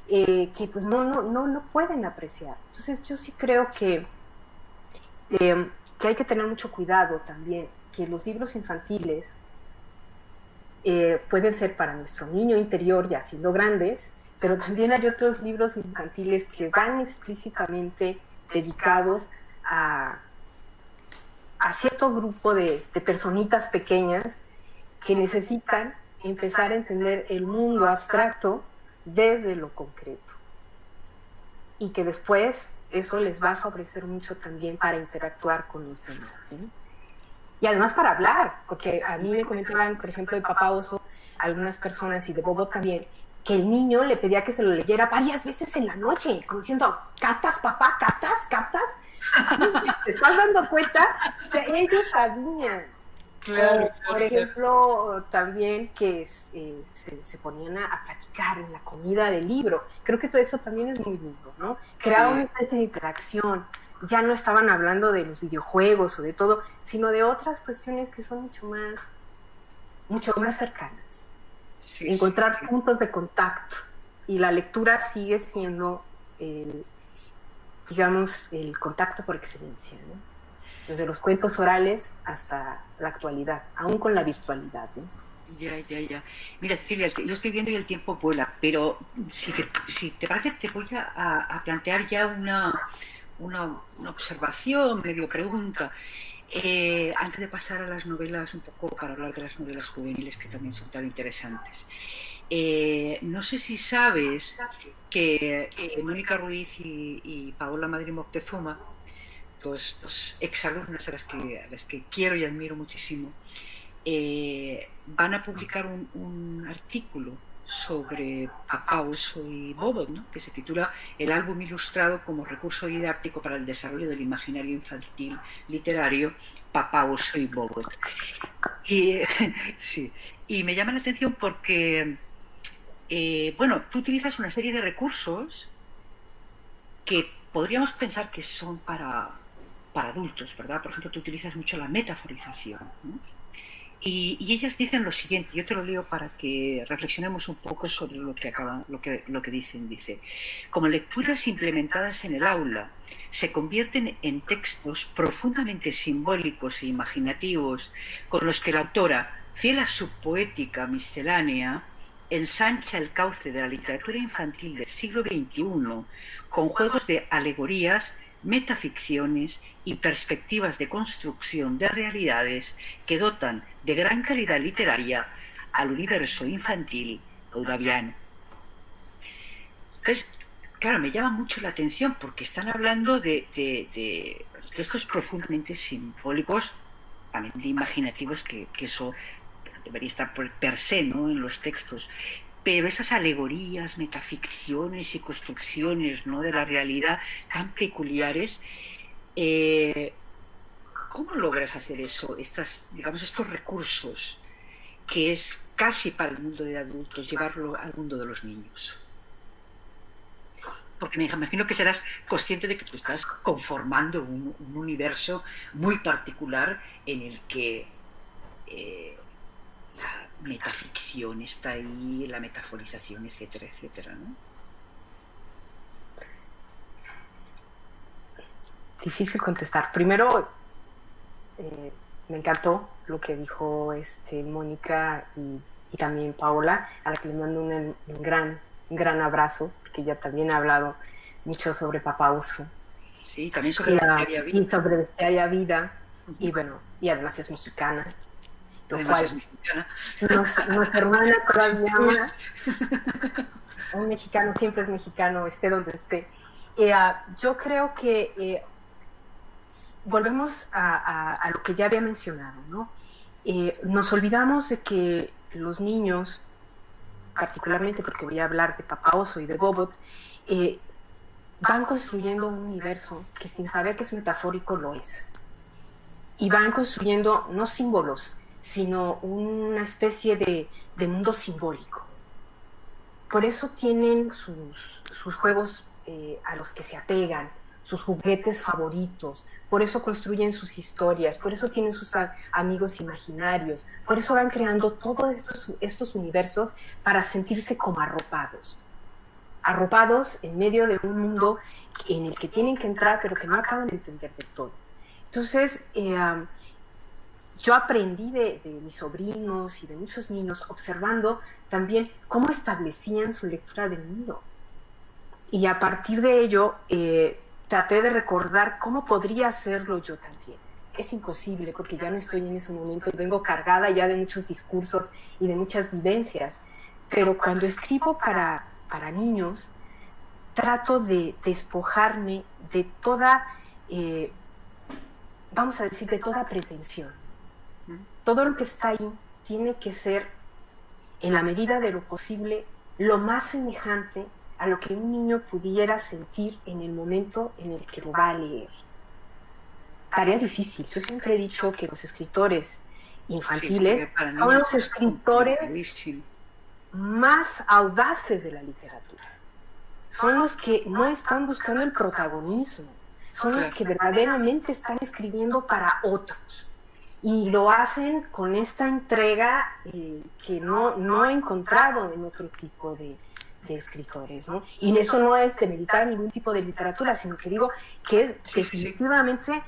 que pues no pueden apreciar. Entonces yo sí creo que hay que tener mucho cuidado también, que los libros infantiles pueden ser para nuestro niño interior ya siendo grandes, pero también hay otros libros infantiles que van explícitamente dedicados a cierto grupo de personitas pequeñas que necesitan empezar a entender el mundo abstracto desde lo concreto. Y que después eso les va a favorecer mucho también para interactuar con los demás, ¿sí? Y además para hablar, porque a mí me comentaban, por ejemplo, de Papá Oso, algunas personas y de Bobo también, que el niño le pedía que se lo leyera varias veces en la noche, como diciendo, ¿captas, papá? ¿Captas? ¿Captas? ¿Te estás dando cuenta? O sea, ellos sabían. Claro, por ejemplo, también que se ponían a platicar en la comida del libro. Creo que todo eso también es muy lindo, ¿no? Creaba una especie de interacción. Ya no estaban hablando de los videojuegos o de todo, sino de otras cuestiones que son mucho más cercanas. Encontrar puntos de contacto. Y la lectura sigue siendo, digamos, el contacto por excelencia, ¿no? Desde los cuentos orales hasta la actualidad, aún con la virtualidad, ¿no? Ya. Mira, Cecilia, yo estoy viendo y el tiempo vuela, pero si te parece, te voy a plantear ya una observación, medio pregunta, antes de pasar a las novelas, un poco para hablar de las novelas juveniles que también son tan interesantes. No sé si sabes que Mónica Ruiz y Paola Madrid Moctezuma, dos exalumnas a las que quiero y admiro muchísimo, van a publicar un artículo sobre Papá Oso y Bobot, ¿no? Que se titula El álbum ilustrado como recurso didáctico para el desarrollo del imaginario infantil literario, Papá Oso y Bobot. Y me llama la atención porque tú utilizas una serie de recursos que podríamos pensar que son para adultos, ¿verdad? Por ejemplo, tú utilizas mucho la metaforización, ¿no? Y ellas dicen lo siguiente, yo te lo leo para que reflexionemos un poco sobre lo que dicen. Dice, como lecturas implementadas en el aula, se convierten en textos profundamente simbólicos e imaginativos con los que la autora, fiel a su poética miscelánea, ensancha el cauce de la literatura infantil del siglo XXI con juegos de alegorías, metaficciones y perspectivas de construcción de realidades que dotan de gran calidad literaria al universo infantil odaviano. Entonces, claro, me llama mucho la atención porque están hablando de textos profundamente simbólicos, también de imaginativos, que eso debería estar per se, ¿no?, en los textos. Pero esas alegorías, metaficciones y construcciones, ¿no?, de la realidad tan peculiares, ¿cómo logras hacer eso? Estos recursos, que es casi para el mundo de adultos, llevarlo al mundo de los niños. Porque me imagino que serás consciente de que tú estás conformando un universo muy particular en el que la metaficción está ahí, la metaforización, etcétera, etcétera, ¿no? Difícil contestar. Primero, me encantó lo que dijo Mónica y también Paola, a la que le mando un gran abrazo, porque ella también ha hablado mucho sobre Papá Oso. Sí, también sobre Bestiaria Vida. Y sobre Bestiaria Vida, y bueno, y además es mexicana. Lo cual nos hermana todavía más. Un mexicano siempre es mexicano, esté donde esté. Yo creo que volvemos a lo que ya había mencionado, ¿no? Nos olvidamos de que los niños, particularmente porque voy a hablar de Papá Oso y de Bobot, van construyendo un universo que, sin saber que es metafórico, lo es. Y van construyendo no símbolos, sino una especie de mundo simbólico. Por eso tienen sus juegos a los que se apegan, sus juguetes favoritos, por eso construyen sus historias, por eso tienen sus amigos imaginarios, por eso van creando todos estos universos para sentirse como arropados en medio de un mundo en el que tienen que entrar, pero que no acaban de entender del todo. Entonces, yo aprendí de mis sobrinos y de muchos niños observando también cómo establecían su lectura del mundo. Y a partir de ello, traté de recordar cómo podría hacerlo yo también. Es imposible porque ya no estoy en ese momento y vengo cargada ya de muchos discursos y de muchas vivencias. Pero cuando escribo para niños, trato de despojarme de toda, vamos a decir, de toda pretensión. Todo lo que está ahí tiene que ser, en la medida de lo posible, lo más semejante a lo que un niño pudiera sentir en el momento en el que lo va a leer. Tarea difícil. Yo siempre he dicho que los escritores infantiles son los escritores más audaces de la literatura. Son los que no están buscando el protagonismo, son los que verdaderamente están escribiendo para otros. Y lo hacen con esta entrega que no he encontrado en otro tipo de escritores, ¿no? Y eso no es de meditar ningún tipo de literatura, sino que digo que es definitivamente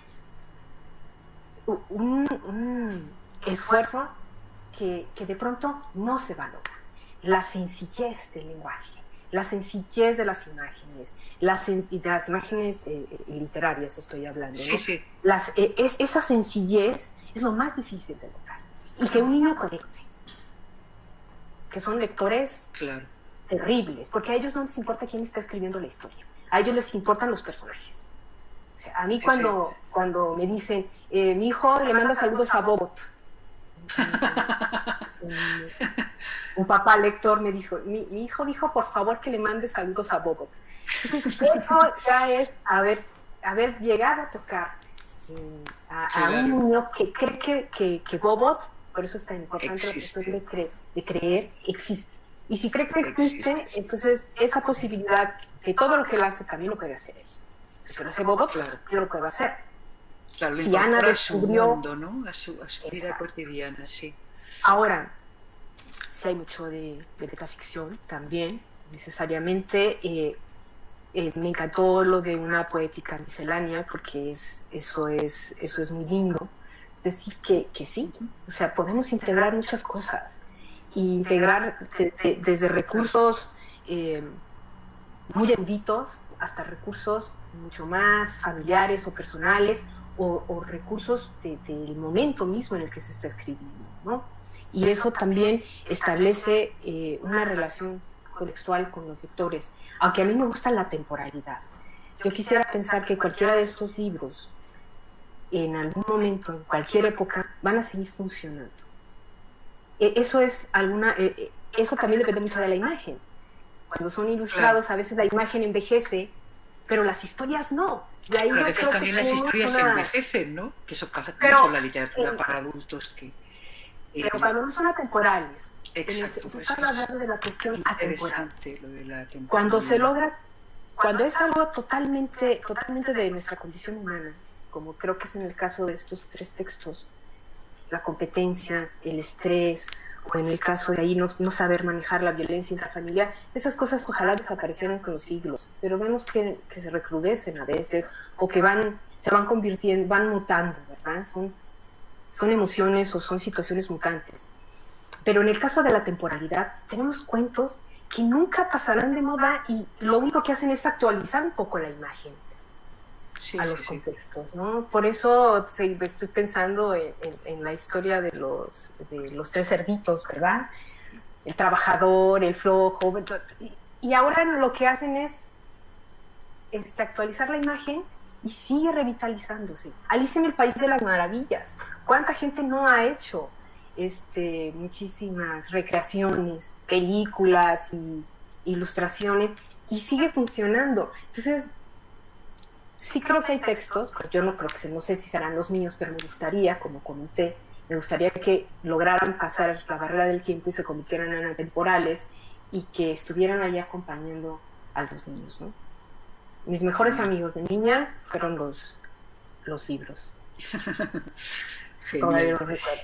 un esfuerzo que de pronto no se valora. La sencillez del lenguaje, la sencillez de las imágenes, de las imágenes literarias estoy hablando, ¿no? Esa sencillez es lo más difícil de lograr. Y que un niño conecte, que son lectores terribles, porque a ellos no les importa quién está escribiendo la historia, a ellos les importan los personajes. O sea, a mí cuando me dicen, mi hijo le manda saludos a Bobot, un papá lector me dijo, mi hijo dijo por favor que le mande saludos a Bobot. Eso ya es haber llegado a tocar a un niño que cree que Bobot, por eso es tan importante la cuestión de creer, existe. Y si cree que existe, entonces esa posibilidad de todo lo que él hace también lo puede hacer él. Si lo hace Bobot, yo lo puedo hacer. Claro, si Ana descubrió mundo, ¿no? a su vida cotidiana, sí. Ahora, sí hay mucho de metaficción también, necesariamente. Me encantó lo de una poética miscelánea porque eso es muy lindo. Es decir, que sí, o sea, podemos integrar muchas cosas e integrar desde recursos muy eruditos hasta recursos mucho más familiares o personales o recursos del momento mismo en el que se está escribiendo, ¿no? Y eso también establece una relación contextual con los lectores, aunque a mí me gusta la temporalidad. Yo quisiera pensar que cualquiera de estos libros, en algún momento, en cualquier época, van a seguir funcionando. Eso también depende mucho de la imagen. Cuando son ilustrados, a veces la imagen envejece, pero las historias no. Y ahí a veces también las historias envejecen, ¿no? Que eso pasa con la literatura para adultos. Pero cuando no son atemporales. Exacto, tú estás hablando de la cuestión atemporal. Lo de la temporalidad. Cuando se logra, cuando es algo totalmente de nuestra condición humana, como creo que es en el caso de estos 3 textos, la competencia, el estrés, o en el caso de ahí no saber manejar la violencia intrafamiliar, esas cosas ojalá desaparecieran con los siglos, pero vemos que se recrudecen a veces, o que se van convirtiendo, van mutando, ¿verdad? Son emociones o son situaciones mutantes. Pero en el caso de la temporalidad, tenemos cuentos que nunca pasarán de moda y lo único que hacen es actualizar un poco la imagen a los contextos, ¿no? Por eso estoy pensando en la historia de los 3 cerditos, ¿verdad? El trabajador, el flojo, y ahora lo que hacen es actualizar la imagen y sigue revitalizándose. Alicia en el País de las Maravillas. ¿Cuánta gente no ha hecho muchísimas recreaciones, películas y ilustraciones y sigue funcionando? Entonces, sí creo que hay textos, pues yo no sé si serán los míos, pero me gustaría, como comenté, me gustaría que lograran pasar la barrera del tiempo y se convirtieran en atemporales y que estuvieran ahí acompañando a los niños, ¿no? Mis mejores amigos de niña fueron los libros. Todavía los recuerdo.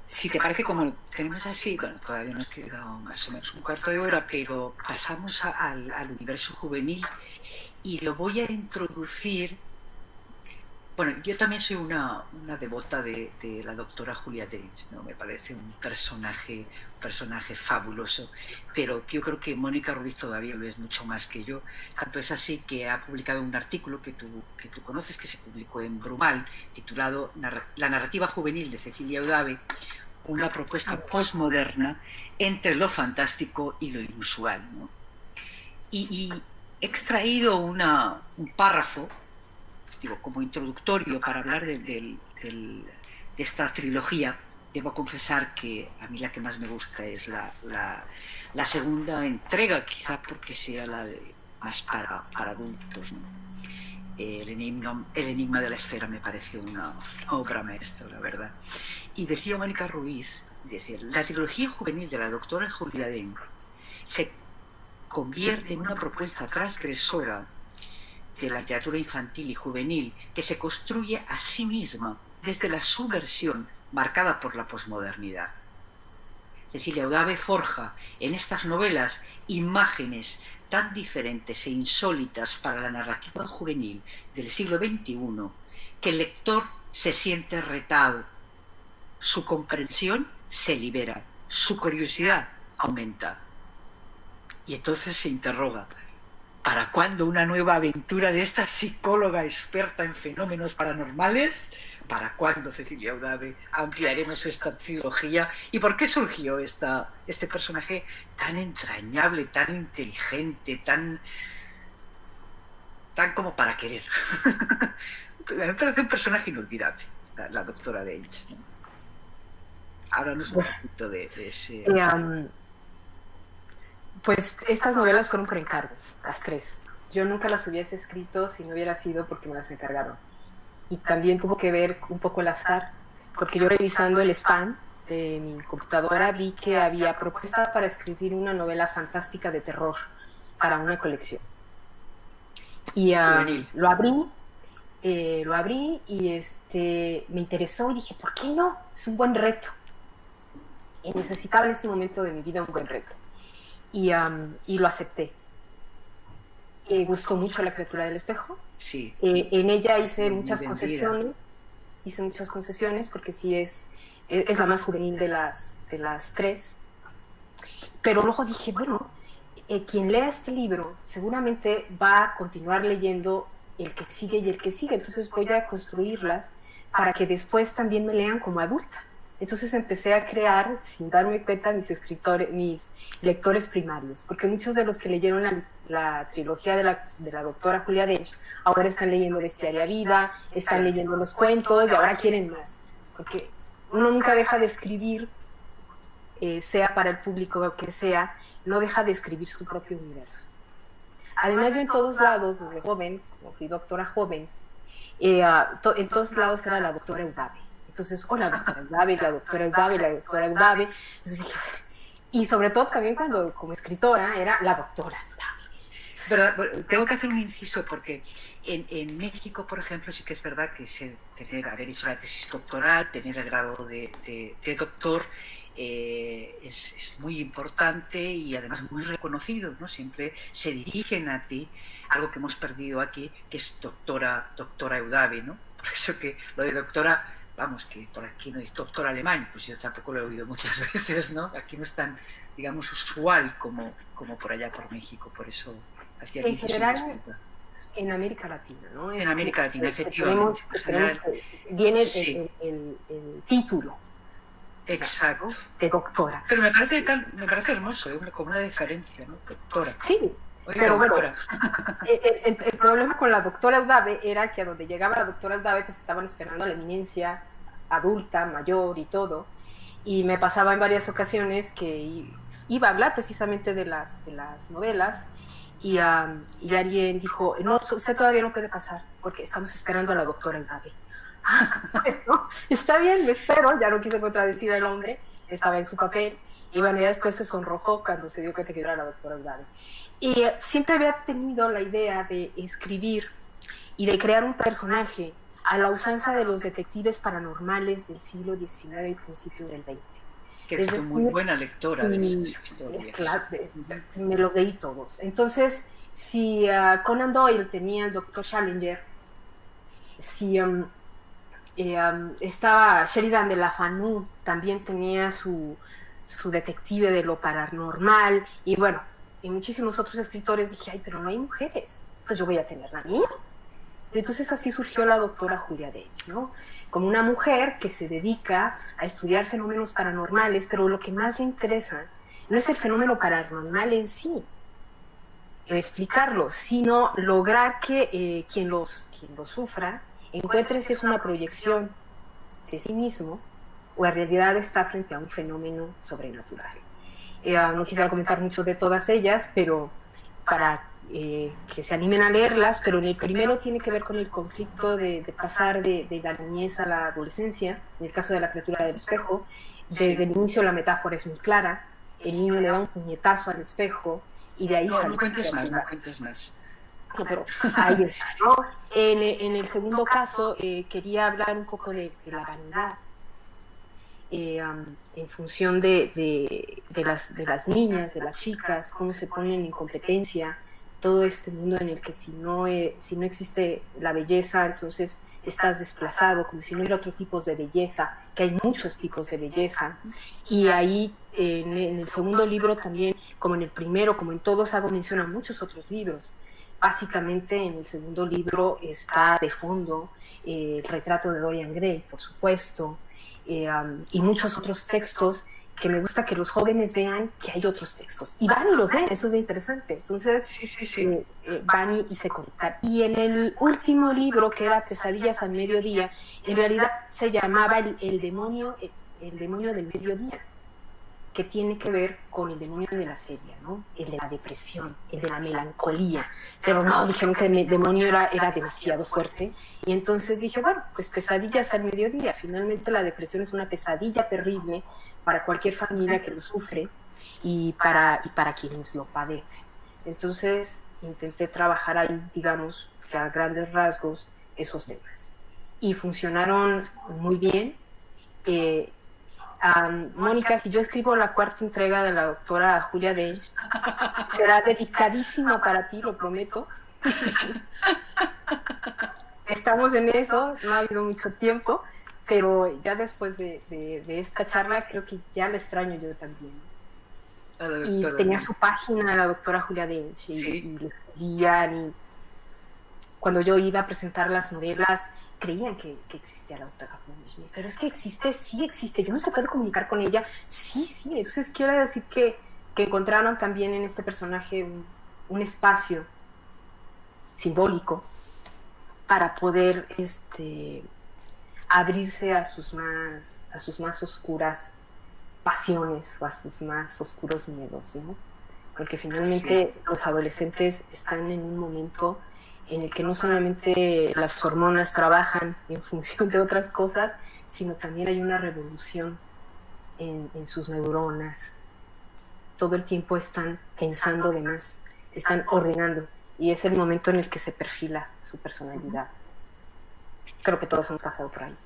Si te parece, como tenemos así, bueno, todavía nos queda más o menos un cuarto de hora, pero pasamos al universo juvenil y lo voy a introducir. Bueno, yo también soy una devota de la doctora Julia Dench, ¿no? Me parece un personaje fabuloso, pero yo creo que Mónica Ruiz todavía lo es mucho más que yo. Tanto es así que ha publicado un artículo que tú conoces, que se publicó en Brumal, titulado La narrativa juvenil de Cecilia Eudave, una propuesta postmoderna entre lo fantástico y lo inusual, ¿no? Y he extraído un párrafo, digo, como introductorio para hablar de esta trilogía. Debo confesar que a mí la que más me gusta es la segunda entrega, quizá porque sea más para adultos, ¿no? El enigma de la esfera me pareció una obra maestra, la verdad. Y decía Mónica Ruiz, la trilogía juvenil de la doctora Julia Dench se convierte en una propuesta transgresora de la literatura infantil y juvenil que se construye a sí misma desde la subversión marcada por la posmodernidad. Cecilia Eudave forja en estas novelas imágenes tan diferentes e insólitas para la narrativa juvenil del siglo XXI que el lector se siente retado, su comprensión se libera, su curiosidad aumenta. Y entonces se interroga: ¿para cuándo una nueva aventura de esta psicóloga experta en fenómenos paranormales? ¿Para cuándo, Cecilia Eudave, ampliaremos esta trilogía? ¿Y por qué surgió este personaje tan entrañable, tan inteligente, tan como para querer? Me parece un personaje inolvidable, la doctora Dench, ¿no? Háblanos un poquito de ese... Pues estas novelas fueron por encargo, las 3. Yo nunca las hubiese escrito si no hubiera sido porque me las encargaron. Y también tuvo que ver un poco el azar, porque yo revisando el spam de mi computadora vi que había propuesta para escribir una novela fantástica de terror para una colección. Y lo abrí y me interesó y dije, ¿por qué no? Es un buen reto. y necesitaba en ese momento de mi vida un buen reto. Y lo acepté. Gustó mucho La criatura del espejo. Sí. En ella hice muchas concesiones porque sí es la más juvenil de las tres. Pero luego dije, bueno, quien lea este libro seguramente va a continuar leyendo el que sigue y el que sigue, entonces voy a construirlas para que después también me lean como adulta. Entonces empecé a crear, sin darme cuenta, mis lectores primarios, porque muchos de los que leyeron la trilogía de la doctora Julia Dench ahora están leyendo Bestiaria Vida, están leyendo los cuentos y ahora quieren más, porque uno nunca deja de escribir, sea para el público que sea, no deja de escribir su propio universo. Además, yo en todos lados, desde joven, como fui doctora joven, en todos lados era la doctora Eudave. Entonces, la doctora Eudave, la doctora Eudave, la doctora Eudave. Entonces, y sobre todo también cuando como escritora era la doctora Eudave. Pero tengo que hacer un inciso porque en México, por ejemplo, sí que es verdad que haber hecho la tesis doctoral, tener el grado de doctor, es muy importante y además muy reconocido, ¿no? Siempre se dirigen a ti, algo que hemos perdido aquí, que es doctora Eudave, ¿no? Por eso que lo de doctora, vamos, que por aquí no es doctor alemán, pues yo tampoco lo he oído muchas veces, ¿no? Aquí no es tan, digamos, usual como por allá por México, por eso hacía en general en América Latina, ¿no? En América Latina, efectivamente. Viene sí. el título. Exacto. De doctora. Pero me parece hermoso, como una diferencia, ¿no? Doctora. Sí, oiga, pero bueno, doctora. el problema con la doctora Eudave era que a donde llegaba la doctora Eudave pues estaban esperando a la eminencia adulta, mayor y todo, y me pasaba en varias ocasiones que iba a hablar precisamente de las novelas y alguien dijo, no, usted todavía no puede pasar porque estamos esperando a la doctora Eudave. Bueno, está bien, me espero, ya no quise contradecir al hombre, estaba en su papel, y bueno, ya después se sonrojó cuando se dio cuenta que era la doctora Eudave. Y siempre había tenido la idea de escribir y de crear un personaje a la usanza de los detectives paranormales del siglo XIX y principios del XX. Que es muy buena lectora de esas historias. Claro, me los leí todos. Entonces, si Conan Doyle tenía el Dr. Challenger, si estaba Sheridan de la Fanu, también tenía su detective de lo paranormal, y bueno, y muchísimos otros escritores, dije, ay, pero no hay mujeres, pues yo voy a tener la mía. Y entonces así surgió la doctora Julia Dench, ¿no? Como una mujer que se dedica a estudiar fenómenos paranormales, pero lo que más le interesa no es el fenómeno paranormal en sí, explicarlo, sino lograr que quien lo sufra encuentre si es una proyección de sí mismo o en realidad está frente a un fenómeno sobrenatural. No quisiera comentar mucho de todas ellas, pero para que se animen a leerlas, pero en el primero tiene que ver con el conflicto de pasar de la niñez a la adolescencia, en el caso de La criatura del espejo. Desde el inicio la metáfora es muy clara, el niño le da un puñetazo al espejo y de ahí sale. No cuentes más. No, pero ahí está, ¿no? En el segundo caso quería hablar un poco de la vanidad, en función de las niñas, de las chicas, cómo se ponen en competencia, todo este mundo en el que si no existe la belleza, entonces estás desplazado, como si no hubiera otros tipos de belleza, que hay muchos tipos de belleza. Y ahí en el segundo libro también, como en el primero, como en todos, hago mención a muchos otros libros. Básicamente en el segundo libro está de fondo el retrato de Dorian Gray, por supuesto, y muchos otros textos que me gusta que los jóvenes vean que hay otros textos. Y van y los leen, eso es interesante. Entonces, sí. Van y se conectan. Y en el último libro, que era Pesadillas al Mediodía, en realidad se llamaba el demonio del mediodía, que tiene que ver con el demonio de la serie, ¿no? El de la depresión, el de la melancolía. Pero no, dijeron que el demonio era demasiado fuerte. Y entonces dije, bueno, pues Pesadillas al Mediodía. Finalmente la depresión es una pesadilla terrible para cualquier familia que lo sufre y para quienes lo padecen. Entonces intenté trabajar ahí, digamos, que a grandes rasgos, esos temas. Y funcionaron muy bien. Mónica, si yo escribo la cuarta entrega de la doctora Julia Dench, será dedicadísima para ti, lo prometo. Estamos en eso, no ha habido mucho tiempo, pero ya después de esta charla creo que ya la extraño yo también. Y tenía su página, la doctora Julia Dench, y le escribían, y cuando yo iba a presentar las novelas, creían que existía la doctora Julia Dench, pero es que existe, sí existe, yo no se puede comunicar con ella, sí, entonces quiere decir que encontraron también en este personaje un espacio simbólico para poder abrirse a sus más oscuras pasiones o a sus más oscuros miedos, ¿no? Porque finalmente los adolescentes están en un momento en el que no solamente las hormonas trabajan en función de otras cosas, sino también hay una revolución en sus neuronas. Todo el tiempo están pensando de más, están ordenando, y es el momento en el que se perfila su personalidad. Creo que todos hemos pasado por ahí.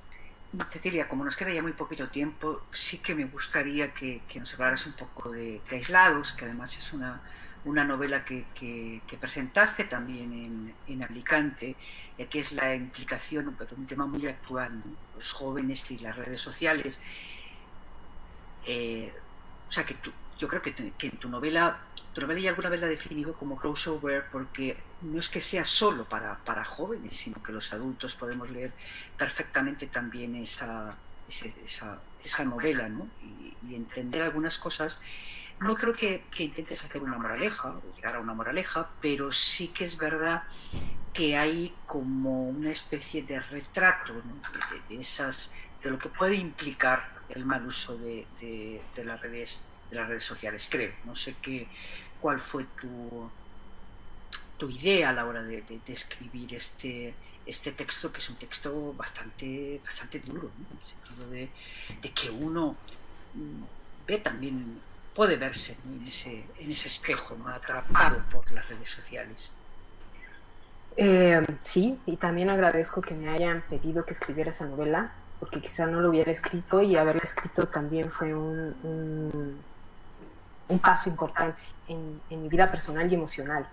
Cecilia, como nos queda ya muy poquito tiempo, sí que me gustaría que nos hablaras un poco de Aislados, que además es una novela que presentaste también en Alicante, que es la implicación de un tema muy actual, ¿no? Los jóvenes y las redes sociales. O sea, yo creo que en tu novela ya alguna vez la he definido como crossover, porque no es que sea solo para jóvenes, sino que los adultos podemos leer perfectamente también esa novela, ¿no? Y entender algunas cosas. No creo que intentes hacer una moraleja o llegar a una moraleja, pero sí que es verdad que hay como una especie de retrato, ¿no? de lo que puede implicar el mal uso de las redes sociales, creo. No sé cuál fue tu idea a la hora de escribir este texto, que es un texto bastante duro, ¿no? En el sentido de que uno ve también, puede verse, ¿no? en ese espejo, ¿no? Atrapado por las redes sociales. Sí, y también agradezco que me hayan pedido que escribiera esa novela, porque quizá no lo hubiera escrito, y haberla escrito también fue un paso importante en mi vida personal y emocional.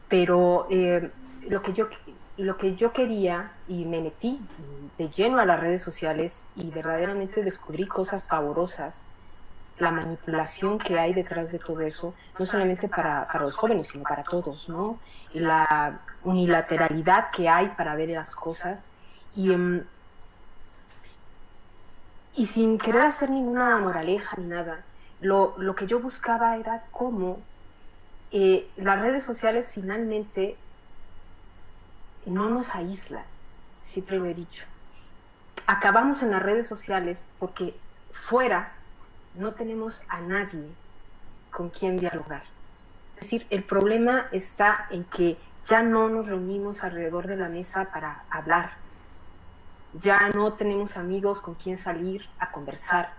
Pero lo que yo quería, y me metí de lleno a las redes sociales y verdaderamente descubrí cosas pavorosas, la manipulación que hay detrás de todo eso, no solamente para los jóvenes, sino para todos, ¿no? Y la unilateralidad que hay para ver las cosas, y sin querer hacer ninguna moraleja ni nada, lo que yo buscaba era cómo las redes sociales finalmente no nos aíslan, siempre lo he dicho. Acabamos en las redes sociales porque fuera no tenemos a nadie con quien dialogar. Es decir, el problema está en que ya no nos reunimos alrededor de la mesa para hablar, ya no tenemos amigos con quien salir a conversar,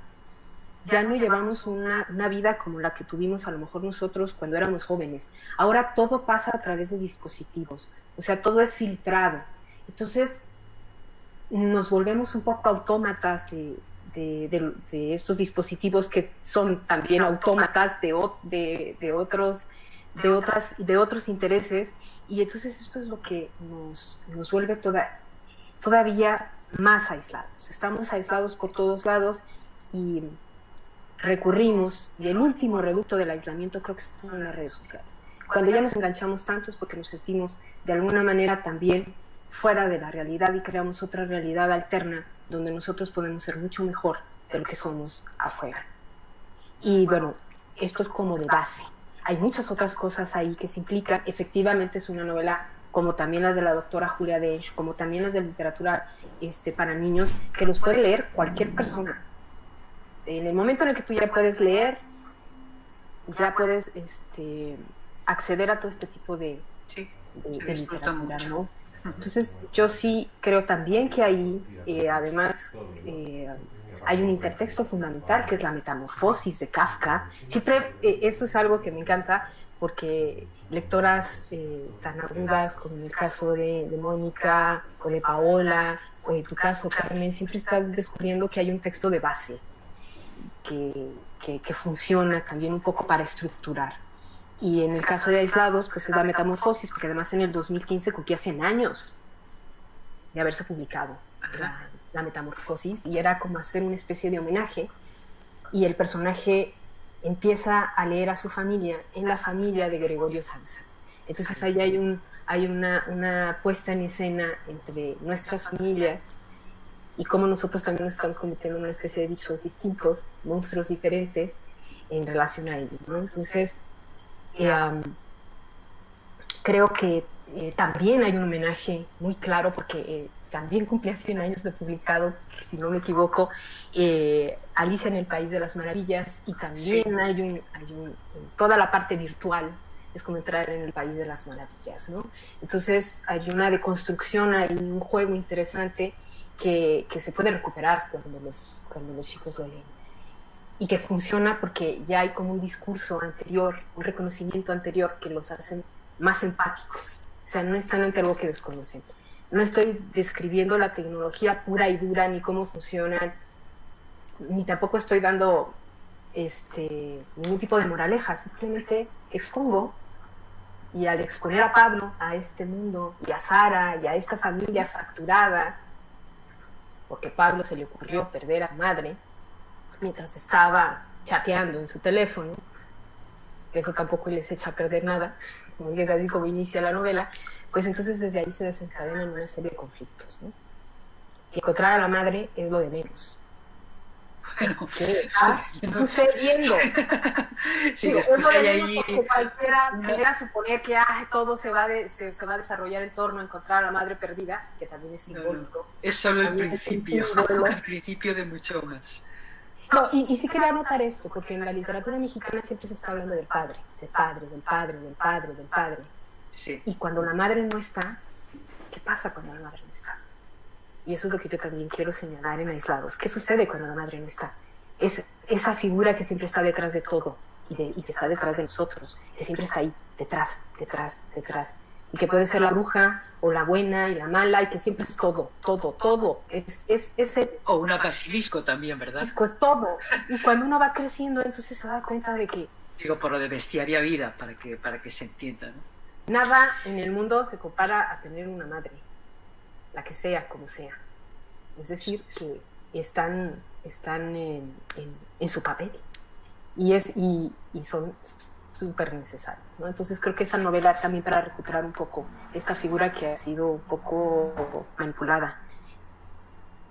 ya no llevamos una vida como la que tuvimos a lo mejor nosotros cuando éramos jóvenes. Ahora todo pasa a través de dispositivos, o sea, todo es filtrado. Entonces nos volvemos un poco autómatas de estos dispositivos, que son también autómatas de otros intereses, y entonces esto es lo que nos vuelve todavía más aislados. Estamos aislados por todos lados y recurrimos, y el último reducto del aislamiento creo que son las redes sociales. Cuando ya nos enganchamos tanto es porque nos sentimos de alguna manera también fuera de la realidad y creamos otra realidad alterna donde nosotros podemos ser mucho mejor de lo que somos afuera. Y bueno, esto es como de base. Hay muchas otras cosas ahí que se implican. Efectivamente es una novela, como también las de la doctora Julia Dench, como también las de literatura para niños, que los puede leer cualquier persona. En el momento en el que tú ya puedes leer, ya puedes acceder a todo este tipo de literatura, ¿no? Entonces yo sí creo también que ahí además hay un intertexto fundamental, que es la metamorfosis de Kafka. Siempre eso es algo que me encanta, porque lectoras tan agudas como en el caso de Mónica o de Paola o en tu caso, Carmen, siempre estás descubriendo que hay un texto de base que funciona también un poco para estructurar. Y en el caso de Aislados, pues es la Metamorfosis, porque además en el 2015 cumplía 100 años de haberse publicado la Metamorfosis, y era como hacer una especie de homenaje, y el personaje empieza a leer a su familia en la familia de Gregorio Samsa. Entonces ahí hay una puesta en escena entre nuestras familias y cómo nosotros también nos estamos convirtiendo en una especie de bichos distintos, monstruos diferentes en relación a ellos, ¿no? Entonces, creo que también hay un homenaje muy claro, porque también cumplía 100 años de publicado, si no me equivoco, Alicia en el País de las Maravillas, y también sí. hay toda la parte virtual es como entrar en el País de las Maravillas, ¿no? Entonces hay una deconstrucción, hay un juego interesante que se puede recuperar cuando los chicos lo leen, y que funciona porque ya hay como un discurso anterior, un reconocimiento anterior que los hace más empáticos. O sea, no están ante algo que desconocen. No estoy describiendo la tecnología pura y dura, ni cómo funcionan, ni tampoco estoy dando ningún tipo de moraleja, simplemente expongo, y al exponer a Pablo a este mundo, y a Sara, y a esta familia fracturada, porque a Pablo se le ocurrió perder a su madre mientras estaba chateando en su teléfono, eso tampoco les echa a perder nada, como es así como inicia la novela, pues entonces desde ahí se desencadenan una serie de conflictos, ¿no? Y encontrar a la madre es lo de menos. Bueno, sucediendo. Sí, después hay ahí... Cualquiera pudiera suponer que todo se va a desarrollar en torno a encontrar a la madre perdida, que también es simbólico. No. Es solo el principio, el principio de mucho más. No, y sí quería anotar esto, porque en la literatura mexicana siempre se está hablando del padre, del padre, del padre, del padre, del padre. Sí. Y cuando la madre no está, ¿qué pasa cuando la madre no está? Y eso es lo que yo también quiero señalar en Aislados. ¿Qué sucede cuando la madre no está? Es esa figura que siempre está detrás de todo y que está detrás de nosotros, que siempre está ahí, detrás, detrás, detrás. Y que puede ser la bruja o la buena y la mala, y que siempre es todo, todo, todo. Es ese... O una basilisco también, ¿verdad? Es todo. Y cuando uno va creciendo, entonces se da cuenta de que... Digo, por lo de bestiaria vida, para que se entienda, ¿no? Nada en el mundo se compara a tener una madre, la que sea, como sea. Es decir, que están en su papel y son súper necesarios, ¿no? Entonces creo que esa novela también, para recuperar un poco esta figura que ha sido un poco manipulada,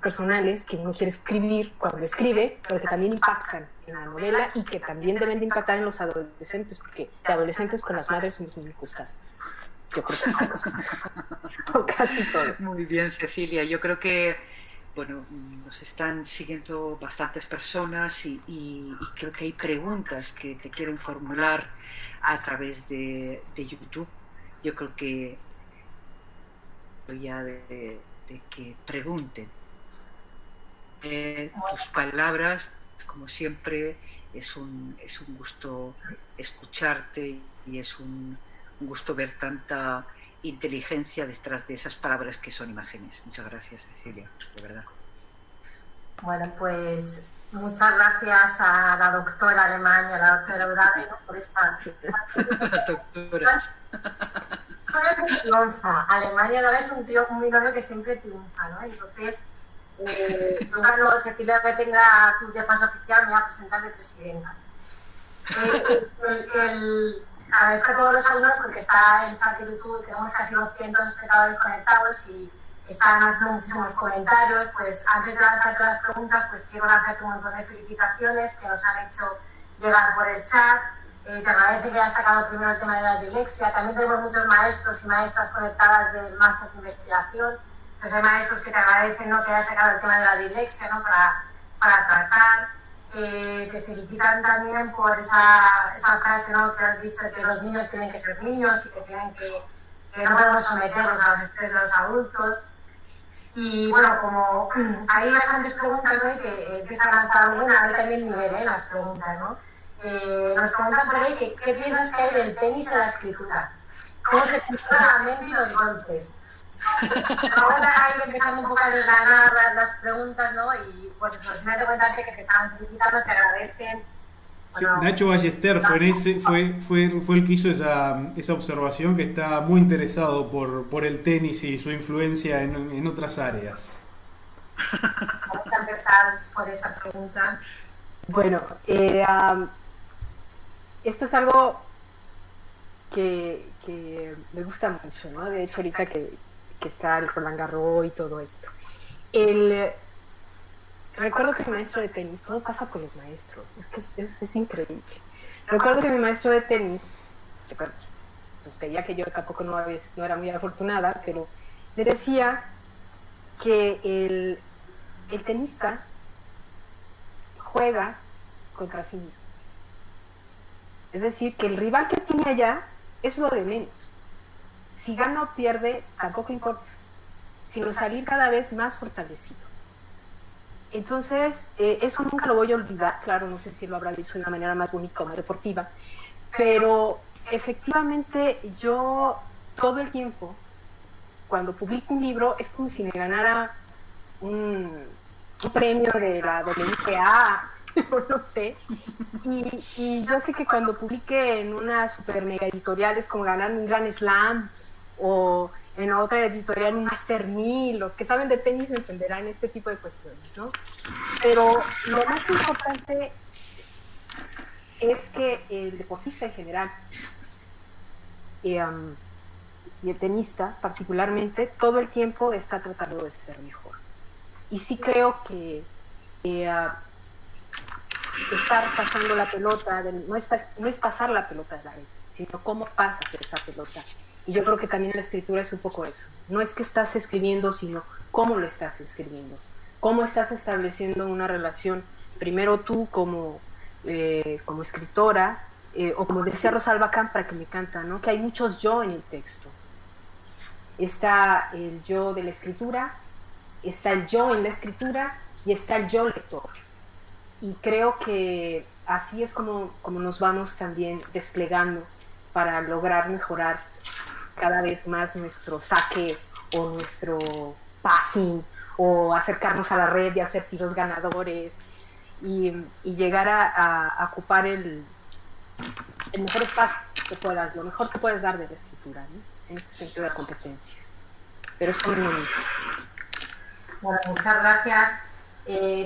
personales que uno quiere escribir cuando escribe, pero que también impactan en la novela y que también deben de impactar en los adolescentes, porque de adolescentes con las madres somos muy injustas. Yo creo que casi todo. Muy bien, Cecilia. Yo creo que bueno, nos están siguiendo bastantes personas y creo que hay preguntas que te quieren formular a través de YouTube. Yo creo que ya de que pregunten. Tus palabras, como siempre, es un gusto escucharte y es un gusto ver tanta inteligencia detrás de esas palabras que son imágenes. Muchas gracias, Cecilia, de verdad. Bueno, pues muchas gracias a la doctora Alemán y a la doctora Eudave, ¿no? Por esta... Las doctoras. Triunfa. Alemania Eudave es un binomio que siempre triunfa, ¿no? Entonces, yo cuando Cecilia me tenga tu defensa oficial me voy a presentar de presidenta. Agradezco a todos los alumnos porque está el chat de YouTube, tenemos casi 200 espectadores conectados y están haciendo muchísimos comentarios. Pues antes de lanzar todas las preguntas, pues quiero lanzarte un montón de felicitaciones que nos han hecho llegar por el chat. Te agradece que hayas sacado primero el tema de la dislexia. También tenemos muchos maestros y maestras conectadas del máster de investigación. Entonces hay maestros que te agradecen, ¿no?, que hayas sacado el tema de la dislexia, ¿no?, para tratar. Te felicitan también por esa frase, ¿no?, que has dicho, de que los niños tienen que ser niños y que no podemos someterlos a los estrés de los adultos. Y bueno, como hay bastantes preguntas hoy, que empiezan a lanzar alguna, hay también nivel, las preguntas, ¿no? Nos preguntan por ahí ¿qué piensas que hay del tenis en la escritura? ¿Cómo se controla la mente y los golpes? Ahora ir empezando un poco a desgranar las preguntas, ¿no? Y pues simplemente comentarte que te estaban felicitando, te agradecen. Sí, Bueno, Nacho Ballester fue el que hizo esa observación, que está muy interesado por el tenis y su influencia en otras áreas. vamos a empezar por esa pregunta. Bueno, esto es algo que me gusta mucho, ¿no? De hecho, ahorita que está el Roland Garros y todo esto. Recuerdo que mi maestro de tenis, todo pasa por los maestros, es que es increíble. Recuerdo que mi maestro de tenis, pues veía que yo tampoco no era muy afortunada, pero me decía que el tenista juega contra sí mismo. Es decir, que el rival que tiene allá es lo de menos. Si gana o pierde, tampoco importa, sino salir cada vez más fortalecido. Entonces, eso nunca lo voy a olvidar. Claro, no sé si lo habrá dicho de una manera más bonita o más deportiva, pero efectivamente yo todo el tiempo, cuando publico un libro, es como si me ganara un premio de la WTA, no sé. Y yo sé que cuando publique en una super mega editorial es como ganar un Grand Slam, o en otra editorial un Master 1000. Los que saben de tenis entenderán este tipo de cuestiones, ¿no? Pero lo más importante es que el deportista en general y el tenista particularmente todo el tiempo está tratando de ser mejor. Y sí creo que estar pasando la pelota, no es pasar la pelota de la red, sino cómo pasa esa pelota. Y yo creo que también la escritura es un poco eso. No es que estás escribiendo, sino cómo lo estás escribiendo. Cómo estás estableciendo una relación, primero tú como escritora, o como decía Rosalba Campra, que me encanta, ¿no? Que hay muchos yo en el texto. Está el yo de la escritura, está el yo en la escritura y está el yo lector. Y creo que así es como nos vamos también desplegando para lograr mejorar cada vez más nuestro saque o nuestro passing, o acercarnos a la red y hacer tiros ganadores y llegar a ocupar el mejor espacio que puedas, lo mejor que puedes dar de la escritura, ¿no? En este sentido de la competencia. Pero es como un momento. Bueno, muchas gracias.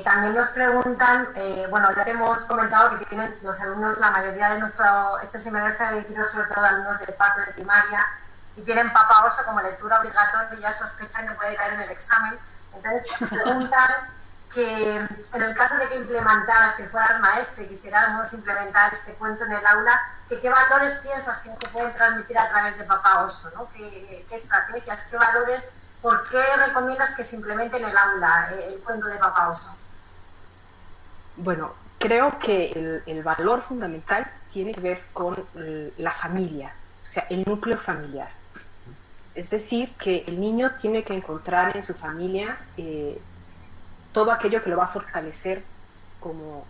También nos preguntan, bueno, ya te hemos comentado que tienen los alumnos, la mayoría de este seminario está dirigido sobre todo a alumnos de cuarto de primaria, y tienen Papa Oso como lectura obligatoria y ya sospechan que puede caer en el examen. Entonces preguntan que en el caso de que implementaras, que fueras maestro y quisiéramos implementar este cuento en el aula, ¿qué valores piensas que te pueden transmitir a través de Papa Oso, ¿no? ¿Qué estrategias, qué valores, por qué recomiendas que se implemente en el aula el cuento de Papa Oso? Bueno, creo que el valor fundamental tiene que ver con la familia, o sea, el núcleo familiar. Es decir, que el niño tiene que encontrar en su familia todo aquello que lo va a fortalecer como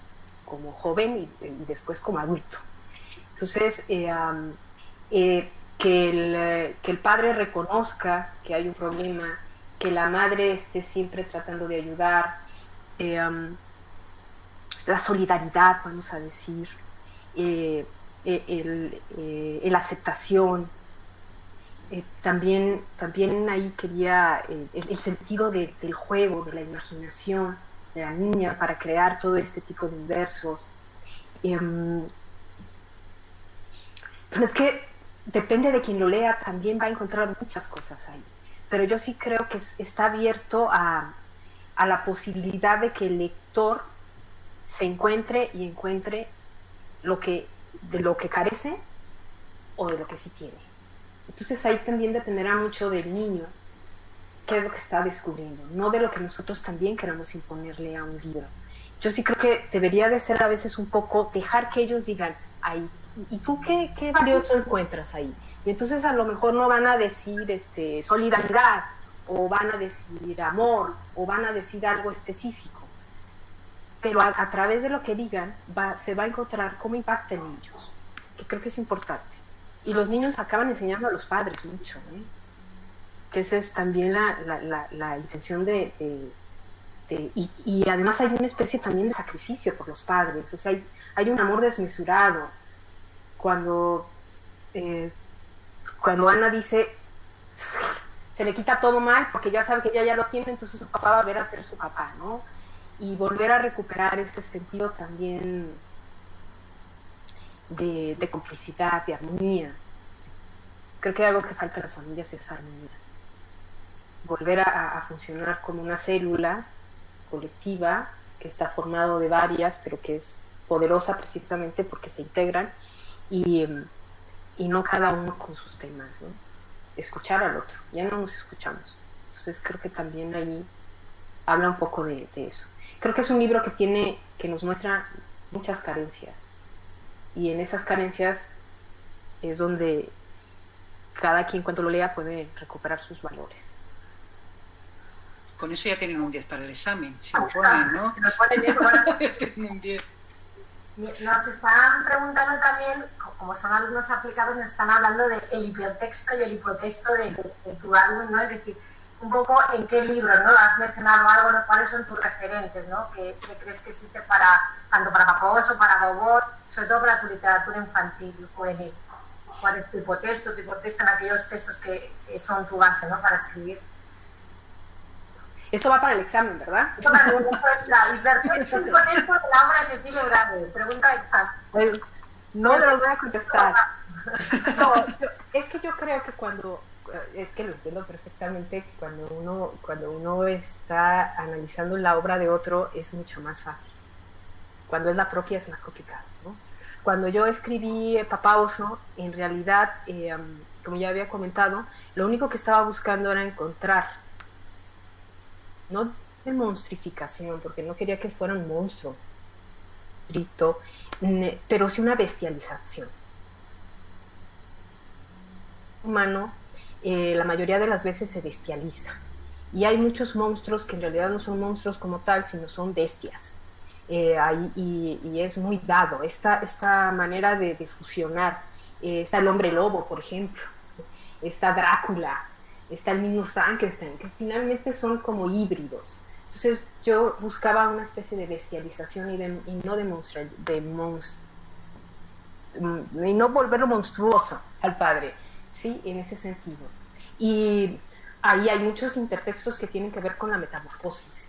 joven y después como adulto. Entonces, que el padre reconozca que hay un problema, que la madre esté siempre tratando de ayudar, la solidaridad, vamos a decir, la aceptación. También ahí quería el sentido del juego, de la imaginación de la niña para crear todo este tipo de universos. Pero es que depende de quien lo lea, también va a encontrar muchas cosas ahí. Pero yo sí creo que está abierto a la posibilidad de que el lector se encuentre de lo que carece o de lo que sí tiene. Entonces ahí también dependerá mucho del niño, qué es lo que está descubriendo, no de lo que nosotros también queramos imponerle a un libro. Yo sí creo que debería de ser a veces un poco dejar que ellos digan, ahí, ¿y tú qué valioso encuentras ahí? Y entonces a lo mejor no van a decir solidaridad, o van a decir amor, o van a decir algo específico. Pero a través de lo que digan se va a encontrar cómo impacta en ellos, que creo que es importante. Y los niños acaban enseñando a los padres mucho, ¿eh? que esa es también la intención y además hay una especie también de sacrificio por los padres, o sea, hay un amor desmesurado. Cuando Ana dice, se le quita todo mal porque ya sabe que ella ya lo tiene, entonces su papá va a ver a ser su papá, ¿no? Y volver a recuperar este sentido también de complicidad, de armonía. Creo que algo que falta en las familias es armonía. Volver a funcionar como una célula colectiva que está formado de varias, pero que es poderosa precisamente porque se integran y no cada uno con sus temas, ¿no? Escuchar al otro, ya no nos escuchamos. Entonces creo que también ahí habla un poco de eso. Creo que es un libro que nos muestra muchas carencias y en esas carencias es donde cada quien cuando lo lea puede recuperar sus valores. Con eso ya tienen un 10 para el examen, si lo ponen, ¿no? Si nos ponen 10 para... Tienen un 10. Nos están preguntando también, como son alumnos aplicados, nos están hablando del hipertexto y el hipotexto de tu álbum, ¿no? Es decir, un poco en qué libro, ¿no? Has mencionado algo, ¿no? ¿Cuáles son tus referentes, ¿no? ¿Qué crees que existe tanto para Paposo, para Bobot, sobre todo para tu literatura infantil y juvenil? ¿Cuál es tu hipotexto en aquellos textos que son tu base, ¿no? Para escribir. Esto va para el examen, ¿verdad? Esto también es la hipertexto y hipotexto de la obra de Cecilio Grande. Pregunta de examen. No lo voy a contestar. No, es que yo creo que es que lo entiendo perfectamente, cuando uno está analizando la obra de otro es mucho más fácil. Cuando es la propia es más complicado, ¿no? Cuando yo escribí Papá Oso, en realidad, como ya había comentado, lo único que estaba buscando era encontrar, no de monstrificación, porque no quería que fuera un monstruo, pero sí una bestialización. Humano, la mayoría de las veces se bestializa. Y hay muchos monstruos que en realidad no son monstruos como tal, sino son bestias. Y es muy dado esta manera de fusionar. Está el hombre lobo, por ejemplo. Está Drácula. Está el mismo Frankenstein, que finalmente son como híbridos. Entonces yo buscaba una especie de bestialización y no volverlo monstruoso al padre, ¿sí? En ese sentido. Y ahí hay muchos intertextos que tienen que ver con la metamorfosis.